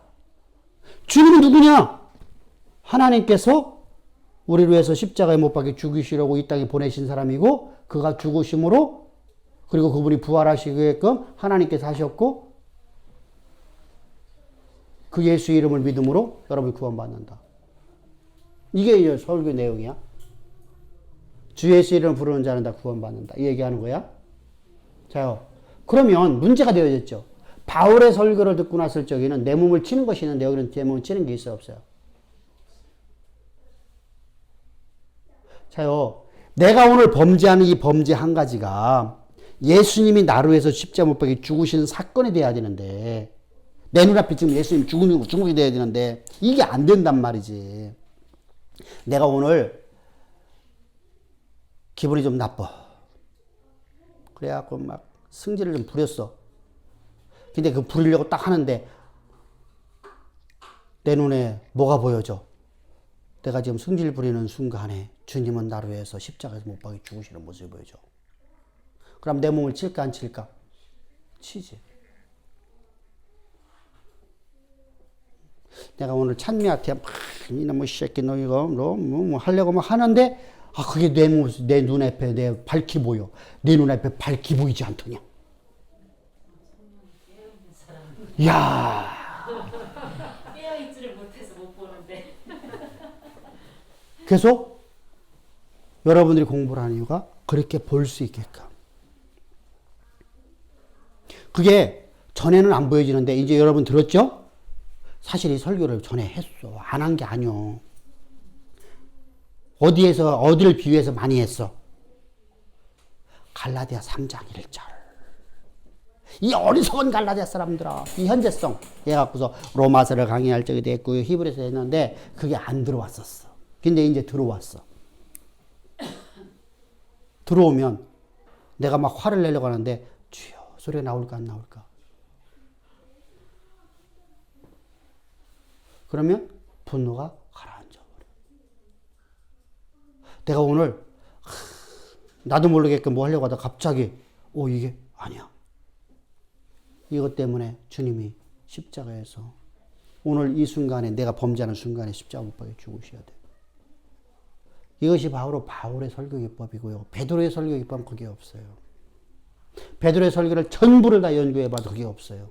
주님은 누구냐? 하나님께서 우리를 위해서 십자가에 못 박혀 죽이시려고 이 땅에 보내신 사람이고 그가 죽으심으로 그리고 그분이 부활하시게끔 하나님께서 하셨고 그 예수 이름을 믿음으로 여러분이 구원받는다. 이게 이제 설교 내용이야. 주 예수 이름을 부르는 자는 다 구원받는다. 이 얘기하는 거야. 자요. 그러면 문제가 되어졌죠. 바울의 설교를 듣고 났을 적에는 내 몸을 치는 것이 있는데 여기는 내 몸을 치는 게 있어요, 없어요? 자요. 내가 오늘 범죄하는 이 범죄 한 가지가 예수님이 나를 위해서 십자가 못 박혀 죽으시는 사건이 돼야 되는데 내 눈앞에 지금 예수님 죽음이 돼야 되는데 이게 안 된단 말이지. 내가 오늘 기분이 좀 나빠. 그래갖고 막 승질을 좀 부렸어. 근데 그 부리려고 딱 하는데 내 눈에 뭐가 보여져? 내가 지금 승질 부리는 순간에 주님은 나를 위해서 십자가에서 못 박혀 죽으시는 모습이 보여져. 그럼 내 몸을 칠까 안 칠까? 치지. 내가 오늘 찬미한테 막 이놈의 새끼 너 이거 뭐 하려고 막 하는데 그게 내 눈앞에 내 밝히 보여. 내 눈앞에 밝히 보이지 않더냐. 야, 계속 여러분들이 공부를 하는 이유가 그렇게 볼 수 있게끔. 그게 전에는 안 보여지는데 이제 여러분 들었죠? 사실 이 설교를 전에 했어. 안 한 게 아니요. 어디를 비유해서 많이 했어? 갈라디아 3장 1절. 이 어리석은 갈라디아 사람들아, 이 현재성 얘 갖고서 로마서를 강의할 적이 됐고요, 히브리서 했는데 그게 안 들어왔었어. 근데 이제 들어왔어. 들어오면 내가 막 화를 내려고 하는데 주여 소리가 나올까 안 나올까? 그러면 분노가 가라앉아 버려. 내가 오늘 나도 모르게끔 뭐 하려고 하다가 갑자기 이게 아니야. 이것 때문에 주님이 십자가에서 오늘 이 순간에 내가 범죄하는 순간에 십자가 못 박혀 죽으셔야 돼. 이것이 바로 바울의 설교 기법이고요. 베드로의 설교 기법은 그게 없어요. 베드로의 설교를 전부를 다 연구해봐도 그게 없어요.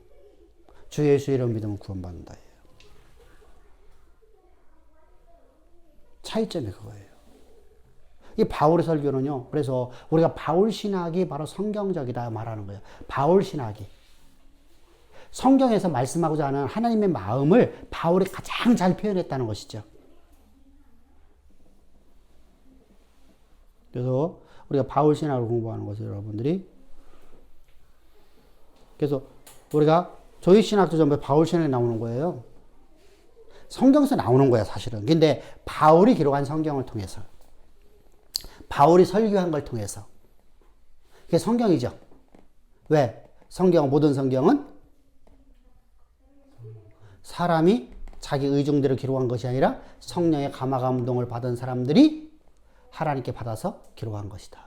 주 예수 이름 믿으면 구원받는다. 차이점이 그거예요. 이 바울의 설교는요. 그래서 우리가 바울 신학이 바로 성경적이다 말하는 거예요. 바울 신학이. 성경에서 말씀하고자 하는 하나님의 마음을 바울이 가장 잘 표현했다는 것이죠. 그래서 우리가 바울 신학을 공부하는 것을 여러분들이 그래서 우리가 조이 신학도 전부 바울 신학이 나오는 거예요. 성경에서 나오는 거야 사실은. 근데 바울이 기록한 성경을 통해서 바울이 설교한 걸 통해서 그게 성경이죠. 왜? 모든 성경은 사람이 자기 의중대로 기록한 것이 아니라 성령의 감화 감동을 받은 사람들이 하나님께 받아서 기록한 것이다.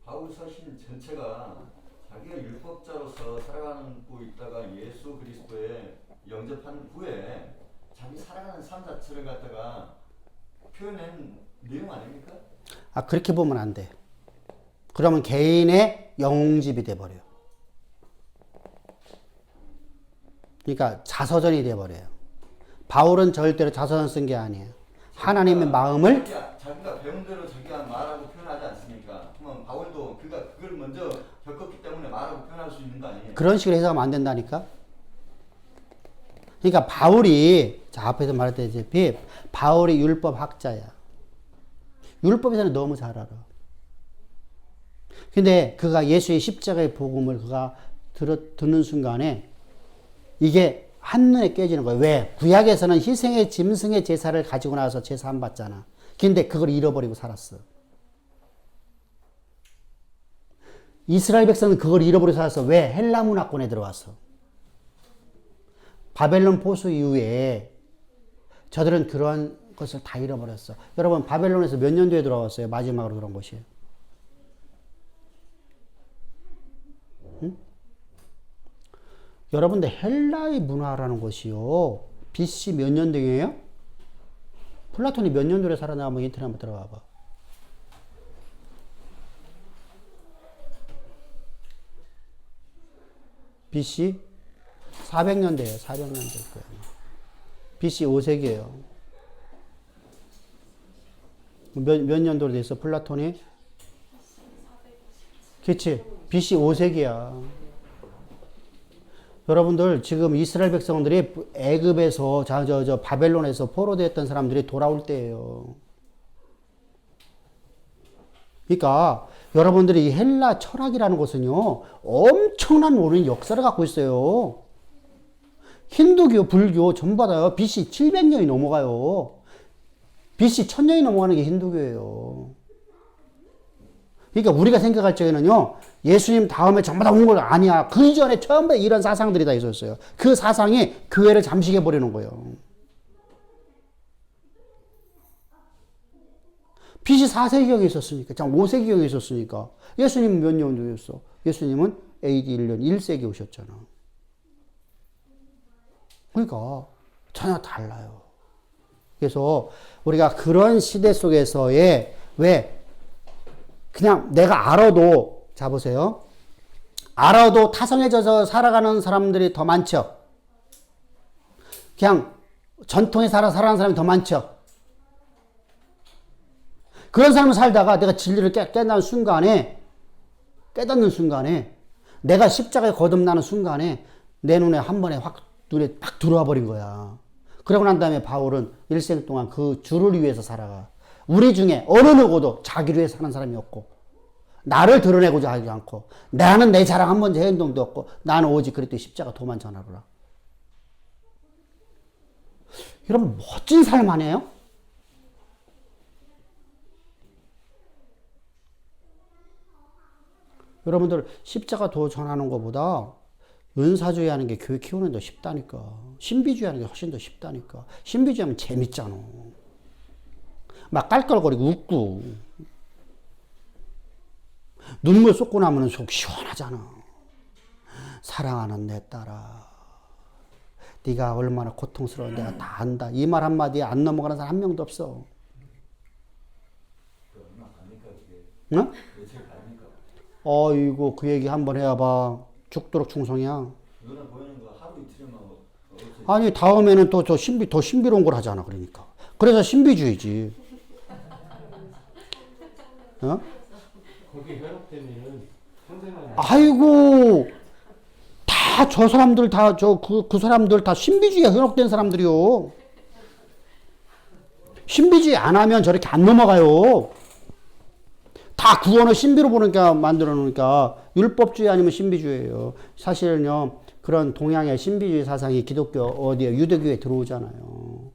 바울 서신 전체가 자기가 율법자로서 살아가고 있다가 예수 그리스도에 영접한 후에 자기 살아가는 삶 자체를 갖다가 표현한 내용 아닙니까? 그렇게 보면 안 돼. 그러면 개인의 영웅집이 돼버려. 그러니까 자서전이 돼버려요. 바울은 절대로 자서전 쓴 게 아니에요. 하나님의 마음을 자기가 배운 대로 자기가 말하고 표현하지 않습니까? 그러면 바울도 그걸 먼저 겪었기 때문에 말하고 표현할 수 있는 거 아니에요? 그런 식으로 해석하면 안 된다니까. 그러니까 바울이 앞에서 말했다시피 바울이 율법학자야. 율법에서는 너무 잘 알아. 근데 그가 예수의 십자가의 복음을 그가 듣는 순간에 이게 한눈에 깨지는 거예요. 왜? 구약에서는 희생의 짐승의 제사를 가지고 나와서 제사 안 받잖아. 근데 그걸 잃어버리고 살았어. 이스라엘 백성은 그걸 잃어버리고 살았어. 왜? 헬라 문화권에 들어왔어. 바벨론 포수 이후에 저들은 그런 것을 다 잃어버렸어. 여러분 바벨론에서 몇 년도에 들어왔어요? 마지막으로 그런 것이. 응? 여러분들 헬라의 문화라는 것이요. BC 몇 년도예요? 플라톤이 몇 년도에 살았나 한번 인터넷 한번 들어가 봐. BC 400년대예요. 400년대일 거예요. BC 5세기예요. 몇 년도로 돼 있어? 플라톤이? 그치? BC 5세기야. 여러분들 지금 이스라엘 백성들이 애굽에서 바벨론에서 포로되었던 사람들이 돌아올 때예요. 그러니까 여러분들이 이 헬라 철학이라는 것은요 엄청난 오랜 역사를 갖고 있어요. 힌두교, 불교 전부 다요 BC 700년이 넘어가요. BC 1000년이 넘어가는 게 힌두교예요. 그러니까 우리가 생각할 적에는요 예수님 다음에 전부 다 온 걸 아니야. 그 이전에 전부 이런 사상들이 다 있었어요. 그 사상이 교회를 잠식해 버리는 거예요. BC 4세기경에 있었으니까, 5세기경에 있었으니까. 예수님은 몇 년도였어? 예수님은 AD 1년 1세기 오셨잖아. 그러니까 전혀 달라요. 그래서 우리가 그런 시대 속에서의 왜 그냥 내가 알아도 자 보세요. 알아도 타성해져서 살아가는 사람들이 더 많죠. 그냥 전통에 살아가는 사람이 더 많죠. 그런 사람을 살다가 내가 진리를 깨닫는 순간에 내가 십자가에 거듭나는 순간에 내 눈에 한 번에 확 눈에 딱 들어와 버린 거야. 그러고 난 다음에 바울은 일생 동안 그 주를 위해서 살아가. 우리 중에 어느 누구도 자기를 위해 사는 사람이 없고 나를 드러내고자 하지 않고 나는 내 자랑 한 번 제 행동도 없고 나는 오직 그리스도 십자가 도만 전하노라. 여러분 멋진 삶 아니에요? 여러분들 십자가 도 전하는 것보다 은사주의 하는 게 교회 키우는 데 쉽다니까. 신비주의 하는 게 훨씬 더 쉽다니까. 신비주의 하면 재밌잖아. 막 깔깔거리고 웃고 눈물 쏟고 나면 속 시원하잖아. 사랑하는 내 딸아, 네가 얼마나 고통스러워 내가 다 안다. 이 말 한마디에 안 넘어가는 사람 한 명도 없어. 응? 어이구 그 얘기 한번 해봐봐. 죽도록 충성이야. 눈에 보이는 거 하루 이틀만 아니 다음에는 또 더 신비로운 걸 하잖아. 그러니까 그래서 신비주의지. 어? 거기 현혹되면은 평생을 아이고 다 저 사람들 다 그 사람들 다 신비주의에 현혹된 사람들이요. 신비주의 안 하면 저렇게 안 넘어가요. 다 구원을 신비로 보니까 만들어 놓으니까 율법주의 아니면 신비주의예요. 사실은요 그런 동양의 신비주의 사상이 기독교 어디에 유대교에 들어오잖아요.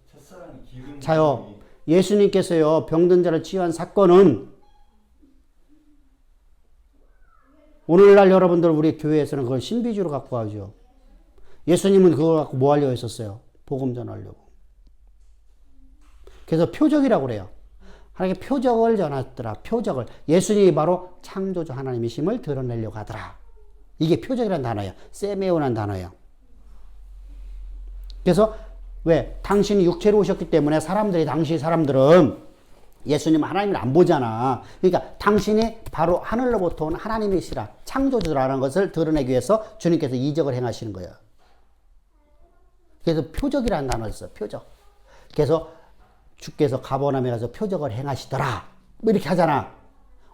자요 예수님께서요 병든 자를 치유한 사건은 오늘날 여러분들 우리 교회에서는 그걸 신비주의로 갖고 가죠. 예수님은 그걸 갖고 뭐 하려고 했었어요? 복음 전하려고. 그래서 표적이라고 그래요. 하나님께 표적을 전하더라. 표적을. 예수님이 바로 창조주 하나님이심을 드러내려고 하더라. 이게 표적이라는 단어예요. 세메오라는 단어예요. 그래서 왜? 당신이 육체로 오셨기 때문에 당시 사람들은 예수님 하나님을 안 보잖아. 그러니까 당신이 바로 하늘로부터 온 하나님이시라 창조주라는 것을 드러내기 위해서 주님께서 이적을 행하시는 거예요. 그래서 표적이라는 단어를 써요. 표적. 그래서 주께서 가버나움에 가서 표적을 행하시더라. 뭐 이렇게 하잖아.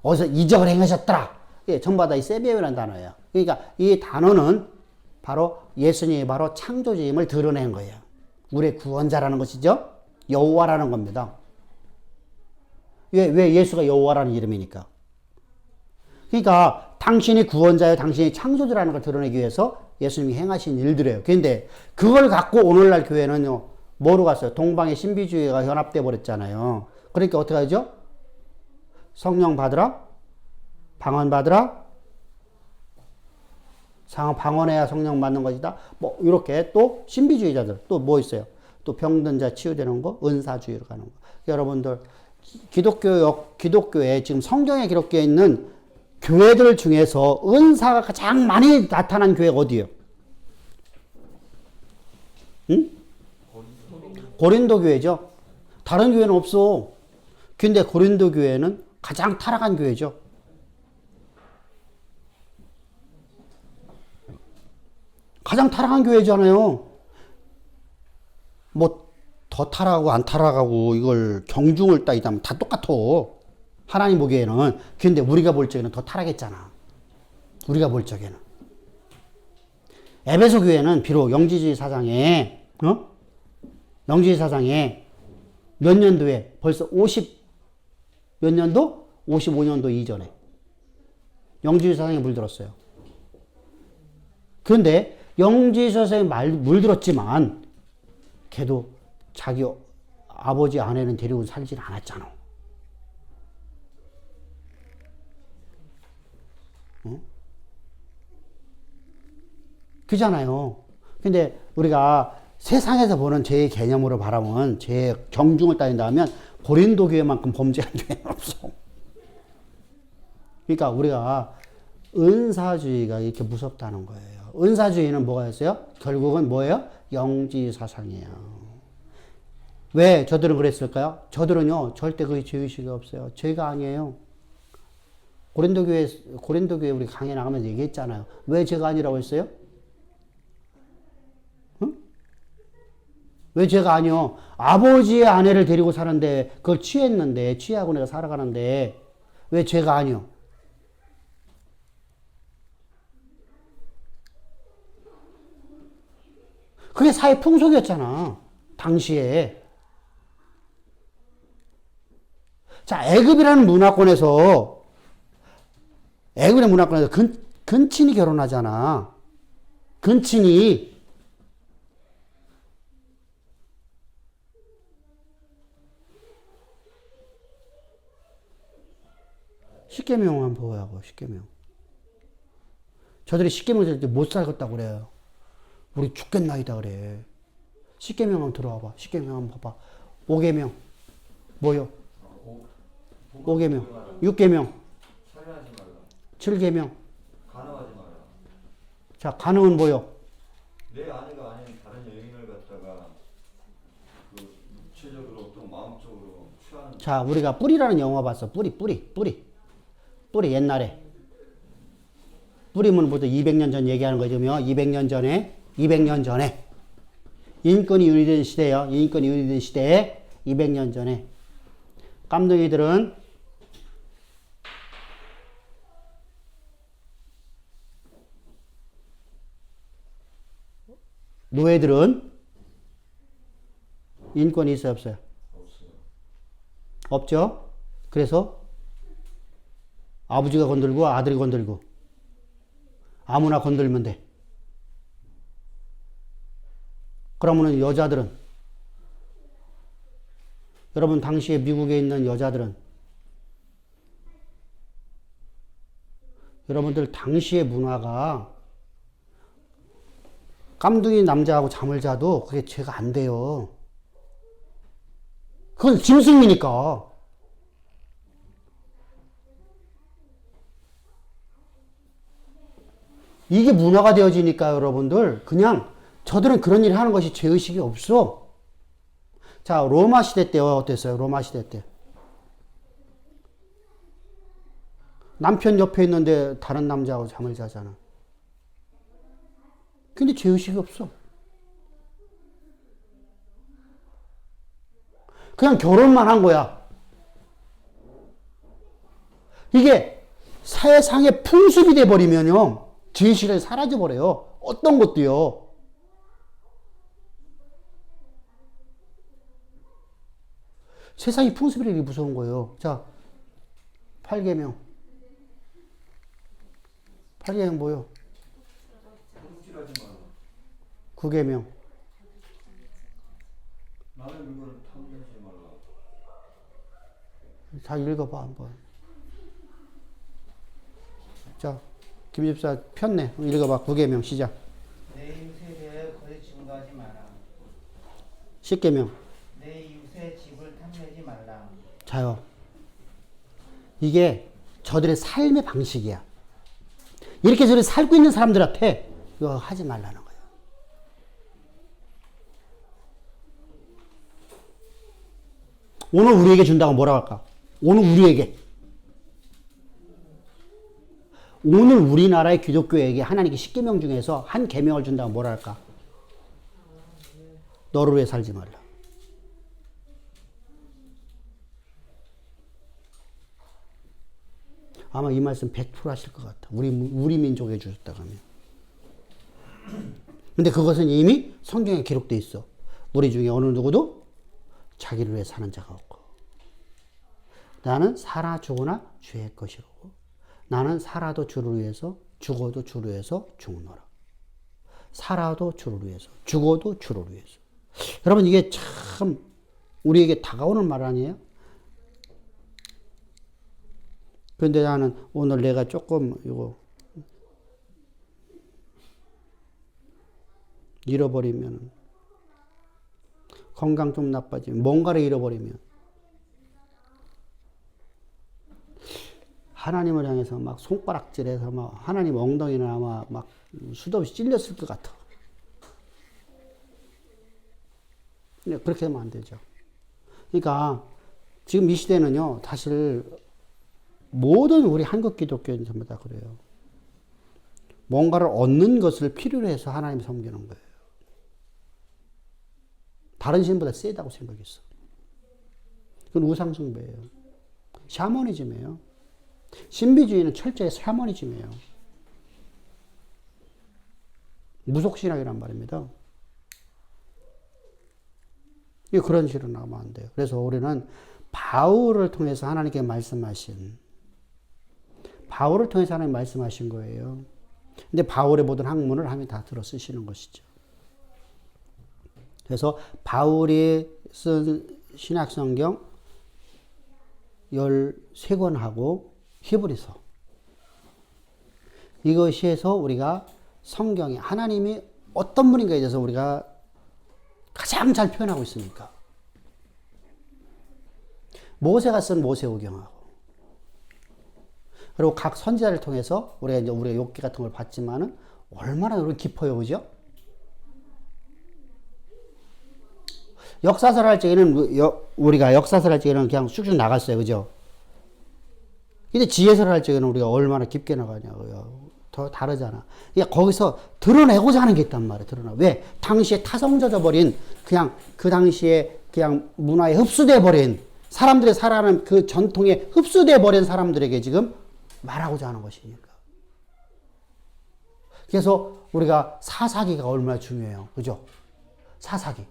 어디서 이적을 행하셨더라. 예, 전부 다 이 세베오라는 단어예요. 그러니까 이 단어는 바로 예수님이 바로 창조주임을 드러낸 거예요. 우리의 구원자라는 것이죠. 여호와라는 겁니다. 왜 예수가 여호와라는 이름이니까. 그러니까 당신이 구원자예요. 당신이 창조주라는 걸 드러내기 위해서 예수님이 행하신 일들이에요. 그런데 그걸 갖고 오늘날 교회는요. 뭐로 갔어요? 동방의 신비주의가 연합돼 버렸잖아요. 그러니까 어떻게 하죠? 성령 받으라. 방언 받으라. 방언해야 성령 받는 것이다. 뭐 이렇게 또 신비주의자들 또 뭐 있어요? 또 병든 자 치유되는 거, 은사주의로 가는 거. 여러분들 기독교에 지금 성경에 기록되어 있는 교회들 중에서 은사가 가장 많이 나타난 교회가 어디예요? 응? 고린도 교회죠. 다른 교회는 없어. 근데 고린도 교회는 가장 타락한 교회죠. 가장 타락한 교회잖아요. 뭐 더 타락하고 안 타락하고 이걸 경중을 따지자면 다 똑같아. 하나님 보기에는. 근데 우리가 볼 적에는 더 타락했잖아. 우리가 볼 적에는. 에베소 교회는 비록 영지주의 사상에 영지주의 사상에 몇 년도에 벌써 몇 년도? 55년도 이전에 영지주의 사상에 물들었어요. 그런데 영지주의 사상에 물들었지만 걔도 자기 아버지 아내는 데리고 살진 않았잖아. 어? 그잖아요. 근데 우리가 세상에서 보는 제 개념으로 바라면 제 경중을 따진다면 고린도 교회만큼 범죄한 교회는 없어. 그러니까 우리가 은사주의가 이렇게 무섭다는 거예요. 은사주의는 뭐가 있어요? 결국은 뭐예요? 영지 사상이에요. 왜 저들은 그랬을까요? 저들은요 절대 그 죄의식이 없어요. 죄가 아니에요. 고린도 교회 우리 강의 나가면서 얘기했잖아요. 왜 죄가 아니라고 했어요? 응? 왜 죄가 아니요? 아버지의 아내를 데리고 사는데 그걸 취했는데 취하고 내가 살아가는데 왜 죄가 아니요? 그게 사회 풍속이었잖아. 당시에. 자, 애굽이라는 문화권에서 근친이 결혼하잖아. 근친이. 십계명 한번 보라고, 십계명. 저들이 십계명 들을 때 못 살겠다고 그래요. 우리 죽겠나이다 그래. 십계명 한번 들어와봐. 십계명 한번 봐봐. 5계명 뭐요? 5계명 6계명 살인하지 말라. 7계명. 간음하지 마라. 자, 간음은 뭐요? 내 아내가 아닌 다른 여인을 갖다가 그 육체적으로 또 마음적으로 취하는. 자, 우리가 뿌리라는 영화 봤어. 뿌리 옛날에. 뿌리면 보통 200년 전 얘기하는 거죠요. 200년 전에 인권이 유리된 시대요. 인권이 유리된 시대에 200년 전에 깜둥이들은 노예들은 인권이 있어요, 없어요? 없죠. 그래서 아버지가 건들고 아들이 건들고 아무나 건들면 돼. 그러면은 여자들은, 여러분 당시에 미국에 있는 여자들은, 여러분들 당시의 문화가 깜둥이 남자하고 잠을 자도 그게 죄가 안 돼요. 그건 짐승이니까. 이게 문화가 되어지니까 여러분들 그냥 저들은 그런 일을 하는 것이 죄의식이 없어. 자, 로마 시대 때 어땠어요? 로마 시대 때. 남편 옆에 있는데 다른 남자하고 잠을 자잖아. 근데 죄의식이 없어. 그냥 결혼만 한 거야. 이게 세상의 풍습이 돼버리면요. 죄의식이 사라져버려요. 어떤 것도요. 세상이 풍습이라는 게 무서운 거예요. 자, 8계명. 8계명 뭐요? 훔질하지 마라. 9계명. 남의 물건을 탐내지 말라. 다 읽어봐 한번. 자, 김집사 폈네. 읽어봐. 9계명 시작. 내 이웃에 대하여 거짓 증거하지 마라. 10계명. 내 이웃의 집을 탐내지 말라. 자요. 이게 저들의 삶의 방식이야. 이렇게 저를 살고 있는 사람들한테 이거 하지 말라는 거예요. 오늘 우리에게 준다고 뭐라고 할까? 오늘 우리에게. 오늘 우리나라의 기독교에게 하나님께 10계명 중에서 한 계명을 준다고 뭐라 할까? 너를 위해 살지 말라. 아마 이 말씀 100% 하실 것 같아. 우리 민족에 주셨다고 하면. 근데 그것은 이미 성경에 기록되어 있어. 우리 중에 어느 누구도 자기를 위해 사는 자가 없고. 나는 살아 죽으나 주의 것이로고. 나는 살아도 주를 위해서 죽어도 주를 위해서 죽노라. 살아도 주를 위해서 죽어도 주를 위해서. 여러분 이게 참 우리에게 다가오는 말 아니에요? 그런데 나는 오늘 내가 조금 이거 잃어버리면 건강 좀 나빠지면 뭔가를 잃어버리면 하나님을 향해서 막 손가락질해서 막 하나님 엉덩이는 아마 막 수도 없이 찔렸을 것 같아. 근데 그렇게 하면 안 되죠. 그러니까 지금 이 시대는요, 사실 모든 우리 한국 기독교인 전부 다 그래요. 뭔가를 얻는 것을 필요로 해서 하나님 섬기는 거예요. 다른 신보다 세다고 생각했어. 그건 우상숭배예요. 샤머니즘이에요. 신비주의는 철저히 샤머니즘이에요. 무속신앙이란 말입니다. 그런 식으로 나가면 안 돼요. 그래서 우리는 바울을 통해서 하나님께 말씀하신 거예요. 근데 바울의 모든 학문을 하나님이 다 들어 쓰시는 것이죠. 그래서 바울이 쓴 신약성경 13권하고 히브리서 이것이 해서 우리가 성경에 하나님이 어떤 분인가에 대해서 우리가 가장 잘 표현하고 있으니까. 모세가 쓴 모세오경하고 그리고 각 선지자를 통해서 우리가 욥기 같은 걸 봤지만은 얼마나 우리 깊어요, 그죠? 역사설 할 적에는 우리가 역사설 할 적에는 그냥 쑥쑥 나갔어요, 그죠? 근데 지혜설 할 적에는 우리가 얼마나 깊게 나가냐고요. 더 다르잖아. 그러니까 거기서 드러내고자 하는 게 있단 말이에요. 왜? 당시에 타성젖어 버린 그냥 그 당시에 그냥 문화에 흡수돼 버린 사람들의 살아가는 그 전통에 흡수돼 버린 사람들에게 지금 말하고자 하는 것이니까. 그래서 우리가 사사기가 얼마나 중요해요. 그죠? 사사기는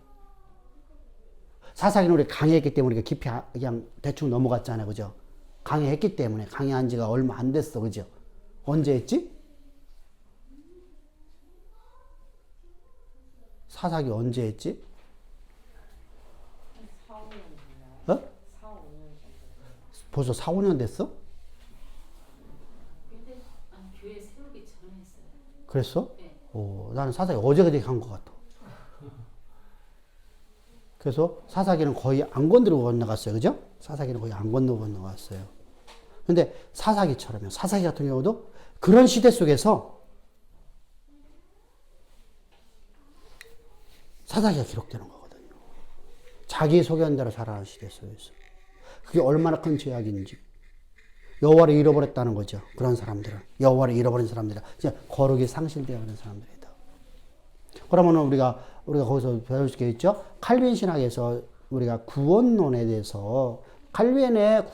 우리 강의했기 때문에 우리가 깊이 그냥 대충 넘어갔잖아요. 그죠? 강의했기 때문에 강의한 지가 얼마 안 됐어. 그죠? 언제 했지? 사사기 언제 했지? 4, 5년 어? 4, 5년 벌써 4, 5년 됐어? 근데 교회 세우기 전에 했어요. 그랬어? 네. 나는 사사기 어제그제 한 것 같아. 그래서 사사기는 거의 안 건드리고 건너갔어요. 그죠? 사사기는 거의 안 건드리고 건너갔어요. 근데 사사기처럼요. 사사기 같은 경우도 그런 시대 속에서 사사기가 기록되는 거거든요. 자기 소견 대로 살아가는 시대 속에서. 그게 얼마나 큰 죄악인지. 여호와를 잃어버렸다는 거죠. 그런 사람들은. 여호와를 잃어버린 사람들은 이제 거룩이 상실되어 있는 사람들이다. 그러면 우리가 거기서 배울 수 있죠. 칼빈 신학에서 우리가 구원론에 대해서 칼빈의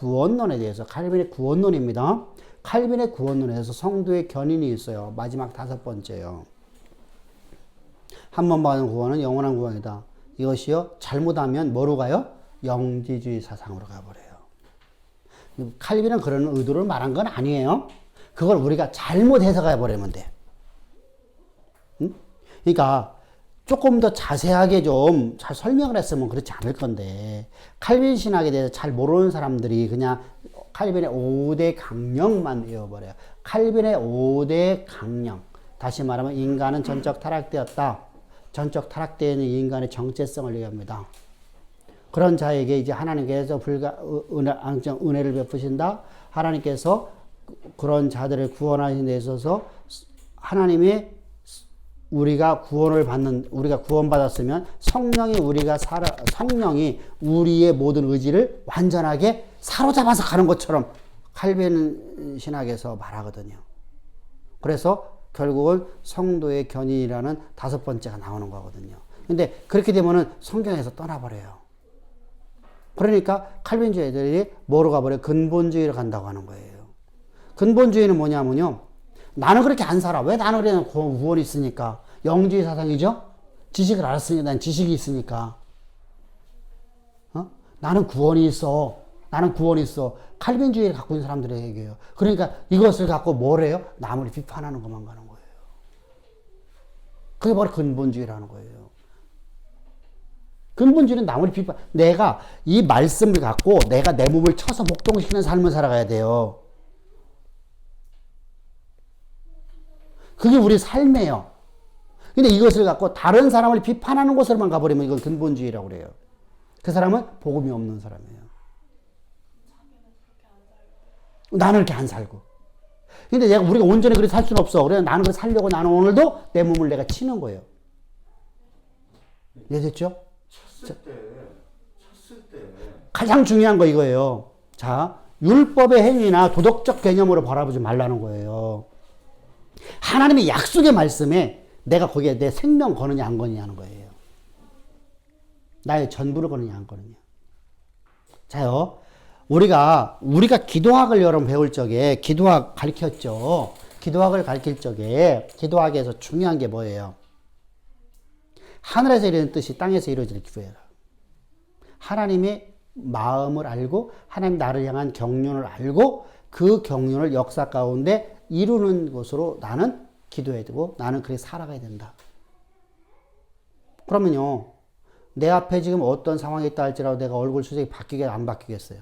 구원론입니다. 칼빈의 구원론에서 성도의 견인이 있어요. 마지막 5번째요. 한 번 받은 구원은 영원한 구원이다. 이것이요, 잘못하면 뭐로 가요? 영지주의 사상으로 가버려요. 칼빈은 그런 의도를 말한 건 아니에요. 그걸 우리가 잘못 해석해 버리면 돼. 응? 그러니까 조금 더 자세하게 좀 잘 설명을 했으면 그렇지 않을 건데, 칼빈 신학에 대해서 잘 모르는 사람들이 그냥 칼빈의 5대 강령만 외워버려요. 칼빈의 5대 강령. 다시 말하면 인간은 전적 타락되었다. 전적 타락되어 있는 인간의 정체성을 얘기합니다. 그런 자에게 이제 하나님께서 은혜를 베푸신다. 하나님께서 그런 자들을 구원하신 데 있어서 하나님이 우리가 구원받았으면 성령이 우리의 모든 의지를 완전하게 사로잡아서 가는 것처럼 칼빈 신학에서 말하거든요. 그래서 결국은 성도의 견인이라는 5번째가 나오는 거거든요. 근데 그렇게 되면은 성경에서 떠나버려요. 그러니까 칼빈주의들이 뭐로 가버려요? 근본주의로 간다고 하는 거예요. 근본주의는 뭐냐면요. 나는 그렇게 안 살아. 왜 나는 그래? 구원이 있으니까. 영주의 사상이죠? 지식을 알았으니까. 난 지식이 있으니까. 나는 구원이 있어. 칼빈주의를 갖고 있는 사람들의 얘기예요. 그러니까 이것을 갖고 뭘 해요? 남을 비판하는 것만 가는 거예요. 그게 바로 근본주의라는 거예요. 근본주의는 남을 비판, 내가 이 말씀을 갖고 내가 내 몸을 쳐서 복동시키는 삶을 살아가야 돼요. 그게 우리 삶이에요. 근데 이것을 갖고 다른 사람을 비판하는 곳으로만 가버리면 이건 근본주의라고 그래요. 그 사람은 복음이 없는 사람이에요. 나는 이렇게 안 살고. 근데 우리가 온전히 그렇게 살 수는 없어. 그래서 나는 그렇게 살려고 나는 오늘도 내 몸을 내가 치는 거예요. 이해됐죠? 쳤을 때 가장 중요한 거 이거예요. 자, 율법의 행위나 도덕적 개념으로 바라보지 말라는 거예요. 하나님의 약속의 말씀에 내가 거기에 내 생명 거느냐 안 거느냐는 거예요. 나의 전부를 거느냐 안 거느냐. 자요. 우리가 기도학을 여러분 배울 적에 기도학 가르쳤죠. 기도학을 가르칠 적에 기도학에서 중요한 게 뭐예요? 하늘에서 이루어지는 뜻이 땅에서 이루어지는 기도예요. 하나님의 마음을 알고 하나님 나를 향한 경륜을 알고 그 경륜을 역사 가운데 이루는 것으로 나는 기도해야 되고 나는 그렇게 살아가야 된다. 그러면요. 내 앞에 지금 어떤 상황이 있다 할지라도 내가 얼굴 수색이 바뀌게 안 바뀌겠어요?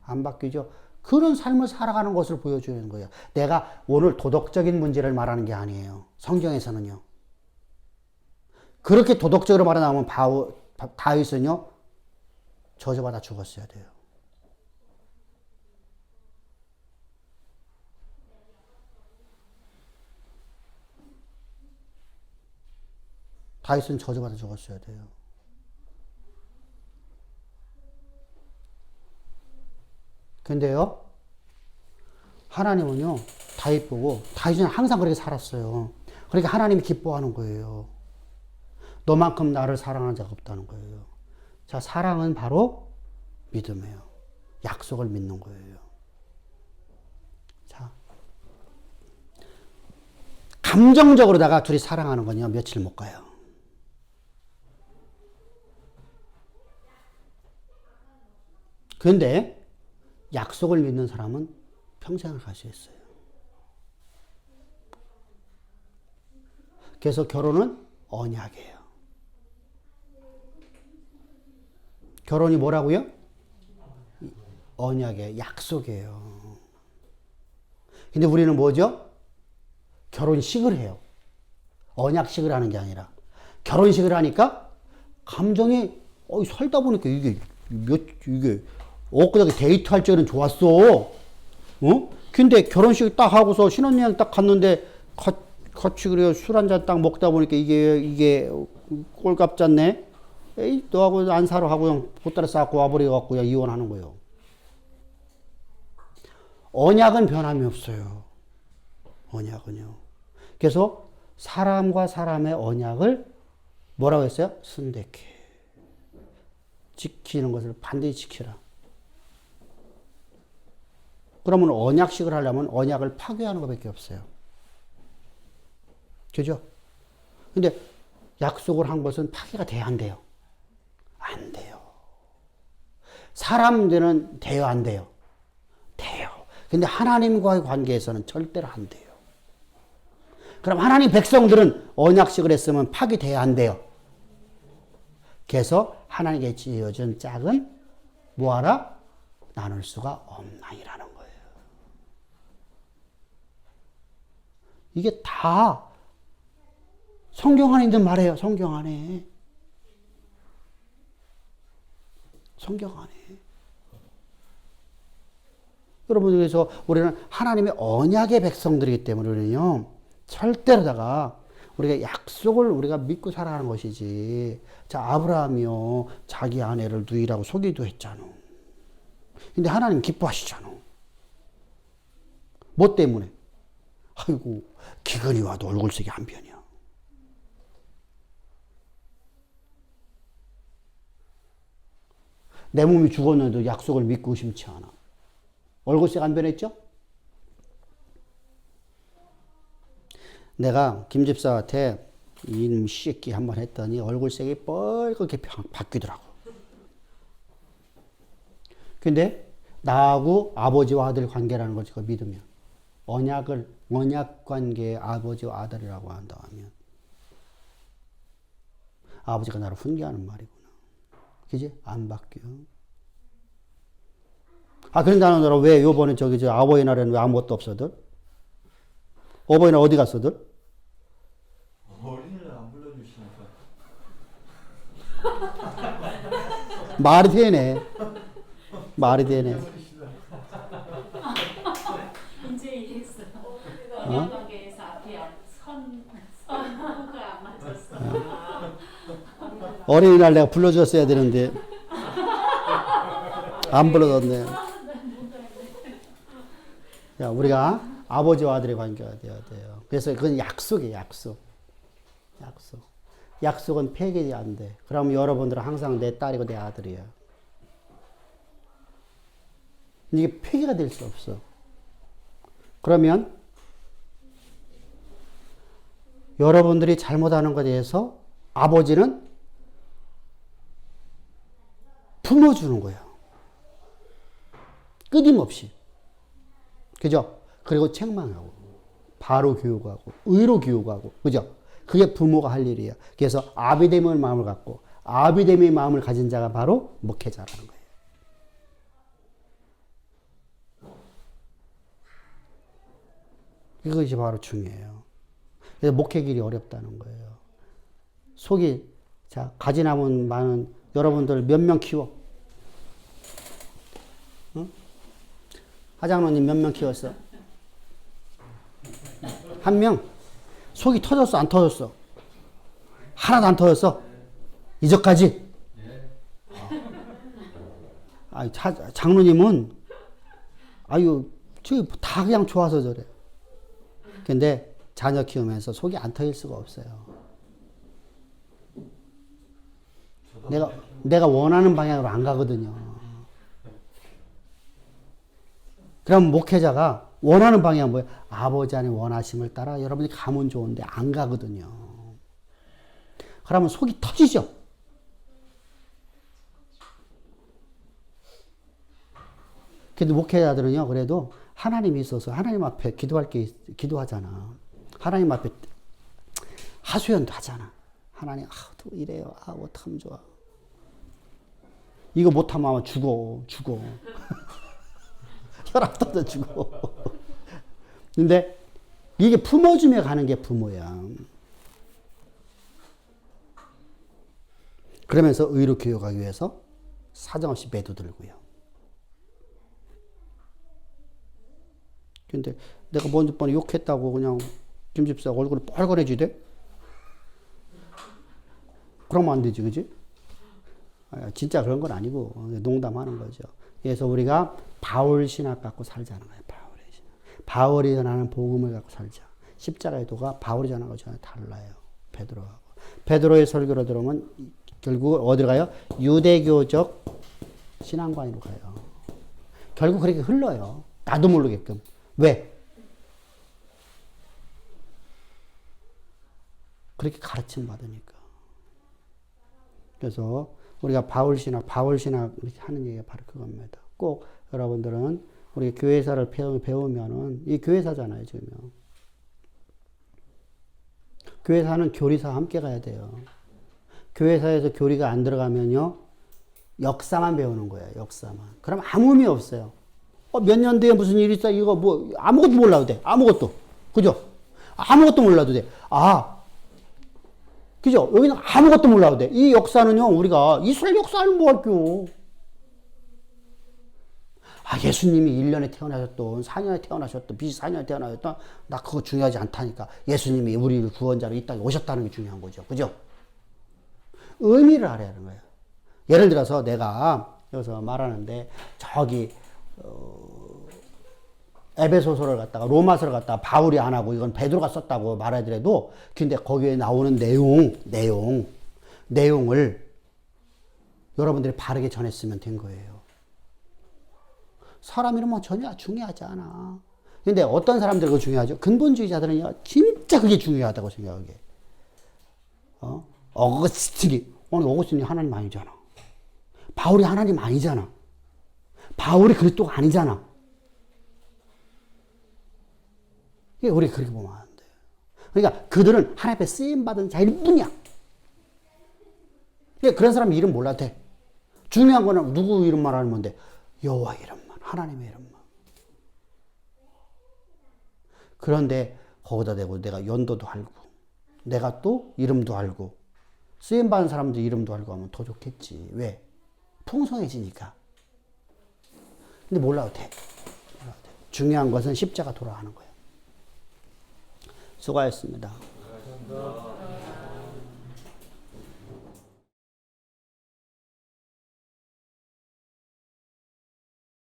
안 바뀌죠. 그런 삶을 살아가는 것을 보여주는 거예요. 내가 오늘 도덕적인 문제를 말하는 게 아니에요. 성경에서는요. 그렇게 도덕적으로 말하면 다윗은요. 저주받아 죽었어야 돼요. 다윗은 저주받아 죽었어야 돼요. 근데요, 하나님은요, 다윗 보고, 다윗은 항상 그렇게 살았어요. 그러니까 하나님이 기뻐하는 거예요. 너만큼 나를 사랑하는 자가 없다는 거예요. 자, 사랑은 바로 믿음이에요. 약속을 믿는 거예요. 자, 감정적으로다가 둘이 사랑하는 건요, 며칠 못 가요. 그런데 약속을 믿는 사람은 평생을 갈 수 있어요. 그래서 결혼은 언약이에요. 결혼이 뭐라고요? 언약이에요. 약속이에요. 근데 우리는 뭐죠? 결혼식을 해요. 언약식을 하는 게 아니라. 결혼식을 하니까 감정이 살다 보니까 이게 엊그저께 데이트할 적에는 좋았어. 근데 결혼식 딱 하고서 신혼여행 딱 갔는데 같이 그래요. 술 한잔 딱 먹다 보니까 이게 꼴값 잤네. 에이, 너하고 안 살아 하고 그냥 보따리 싸고 와버려갖고 그냥 이혼하는 거예요. 언약은 변함이 없어요. 언약은요. 그래서 사람과 사람의 언약을 뭐라고 했어요? 순대케. 지키는 것을 반드시 지키라. 그러면 언약식을 하려면 언약을 파괴하는 것밖에 없어요. 그죠? 근데 약속을 한 것은 파괴가 돼야 안 돼요? 안 돼요. 사람들은 돼요, 안 돼요? 돼요. 근데 하나님과의 관계에서는 절대로 안 돼요. 그럼 하나님 백성들은 언약식을 했으면 파괴돼야 안 돼요? 그래서 하나님께 지어준 짝은 뭐하라? 나눌 수가 없나이라는 거예요. 이게 다 성경 안에 있는 말이에요. 성경 안에. 성경 안에. 여러분, 그래서 우리는 하나님의 언약의 백성들이기 때문에 우리는요, 절대로다가 우리가 약속을 우리가 믿고 살아가는 것이지. 자, 아브라함이요, 자기 아내를 누이라고 속이기도 했잖아. 근데 하나님 기뻐하시잖아. 뭐 때문에? 아이고, 기근이 와도 얼굴색이 안 변이야. 내 몸이 죽었는데도 약속을 믿고 의심치 않아. 얼굴색 안 변했죠? 내가 김 집사한테 이놈 새끼 한번 했더니 얼굴색이 빨갛게 바뀌더라고. 근데 나하고 아버지와 아들 관계라는 거지, 그 믿으면. 언약 관계의 아버지와 아들이라고 한다 하면 아버지가 나를 훈계하는 말이구나. 그지? 안 바뀌어. 그런다는 너는 왜 요번에 어버이날에는 왜 아무것도 없어들? 어버이날 어디 갔어들? 어린이날 안 불러주시니까. 말이 되네. 말이 되네. 이제 이해했어. 언약 관계에서 앞이 선구가 안 맞았어. 어린이날 내가 불러줬어야 되는데 안 불러줬네. 야, 우리가 아버지와 아들의 관계가 되어야 돼요. 그래서 그건 약속이에요, 약속. 약속. 약속은 폐기 안 돼. 그럼 여러분들은 항상 내 딸이고 내 아들이야. 이게 폐기가 될 수 없어. 그러면 여러분들이 잘못하는 것에 대해서 아버지는 품어주는 거예요. 끊임없이. 그죠? 그리고 책망하고, 바로 교육하고, 의로 교육하고, 그죠? 그게 부모가 할 일이에요. 그래서 아비됨의 마음을 갖고, 아비됨의 마음을 가진 자가 바로 목회자라는 거예요. 이것이 바로 중요해요. 그래서 목회 길이 어렵다는 거예요. 속이, 자, 가지 남은 많은 여러분들 몇 명 키워? 응? 하장로님 몇 명 키웠어? 한 명? 속이 터졌어? 안 터졌어? 하나도 안 터졌어? 이제까지? 아, 장로님은, 아유, 다 그냥 좋아서 저래. 근데 자녀 키우면서 속이 안 터질 수가 없어요. 내가 원하는 방향으로 안 가거든요. 그럼 목회자가 원하는 방향은 뭐예요? 아버지 안의 원하심을 따라 여러분이 가면 좋은데 안 가거든요. 그러면 속이 터지죠. 근데 목회자들은요, 그래도 하나님이 있어서 하나님 앞에 기도하잖아. 하나님 앞에 하소연도 하잖아. 하나님, 또 이래요. 어떡하면 좋아. 이거 못하면 아마 죽어. 혈압 터져 죽어. 근데 이게 품어주며 가는 게 부모야. 그러면서 의로 교육하기 위해서 사정없이 매도 들고요. 근데 내가 먼저 번에 욕했다고 그냥 김 집사가 얼굴이 뻘건해지대? 그러면 안 되지, 그지? 진짜 그런 건 아니고 농담하는 거죠. 그래서 우리가 바울 신학 갖고 살자는 거예요. 바울의 신학. 바울이 전하는 복음을 갖고 살자. 십자가의 도가 바울이 전하는 거 전혀 달라요. 베드로하고. 베드로의 설교로 들어오면 결국 어디로 가요? 유대교적 신앙관으로 가요. 결국 그렇게 흘러요. 나도 모르게끔. 왜? 그렇게 가르침 받으니까. 그래서 우리가 바울 신학 하는 얘기가 바로 그겁니다. 꼭 여러분들은 우리 교회사를 배우면은 이 교회사잖아요, 지금. 교회사는 교리사 함께 가야 돼요. 교회사에서 교리가 안 들어가면요, 역사만 배우는 거예요, 역사만. 그럼 아무 의미 없어요. 몇 년 뒤에 무슨 일이 있어? 이거 뭐, 아무것도 몰라도 돼. 아무것도. 그죠? 아무것도 몰라도 돼. 그죠? 여기는 아무것도 몰라도 돼. 이 역사는요, 우리가 이스라엘 역사는 뭐 할게요? 예수님이 1년에 태어나셨던, 4년에 태어나셨던, BC 4년에 태어나셨던, 나 그거 중요하지 않다니까. 예수님이 우리를 구원자로 이 땅에 오셨다는 게 중요한 거죠. 그죠? 의미를 알아야 하는 거예요. 예를 들어서 내가 여기서 말하는데, 저기, 에베소서를 갖다가 로마서를 갖다가 바울이 안 하고 이건 베드로가 썼다고 말하더라도 근데 거기에 나오는 내용을 여러분들이 바르게 전했으면 된 거예요. 사람 이름 뭐 전혀 중요하지 않아. 근데 어떤 사람들이 그거 중요하죠? 근본주의자들은요, 진짜 그게 중요하다고 생각해. 어거스틴이 하나님 아니잖아. 바울이 하나님 아니잖아. 바울이 그리스도가 아니잖아. 우리 그렇게 보면 안 돼요. 그러니까 그들은 하나님 앞에 쓰임받은 자일 뿐이야. 그런 사람 이름 몰라도 돼. 중요한 거는 누구 이름만 하는 건데, 여호와 이름만, 하나님의 이름만. 그런데 거기다 대고 내가 연도도 알고, 내가 또 이름도 알고, 쓰임받은 사람들 이름도 알고 하면 더 좋겠지. 왜? 풍성해지니까. 근데 몰라도 돼. 중요한 것은 십자가 돌아가는 거예요. 수고하셨습니다.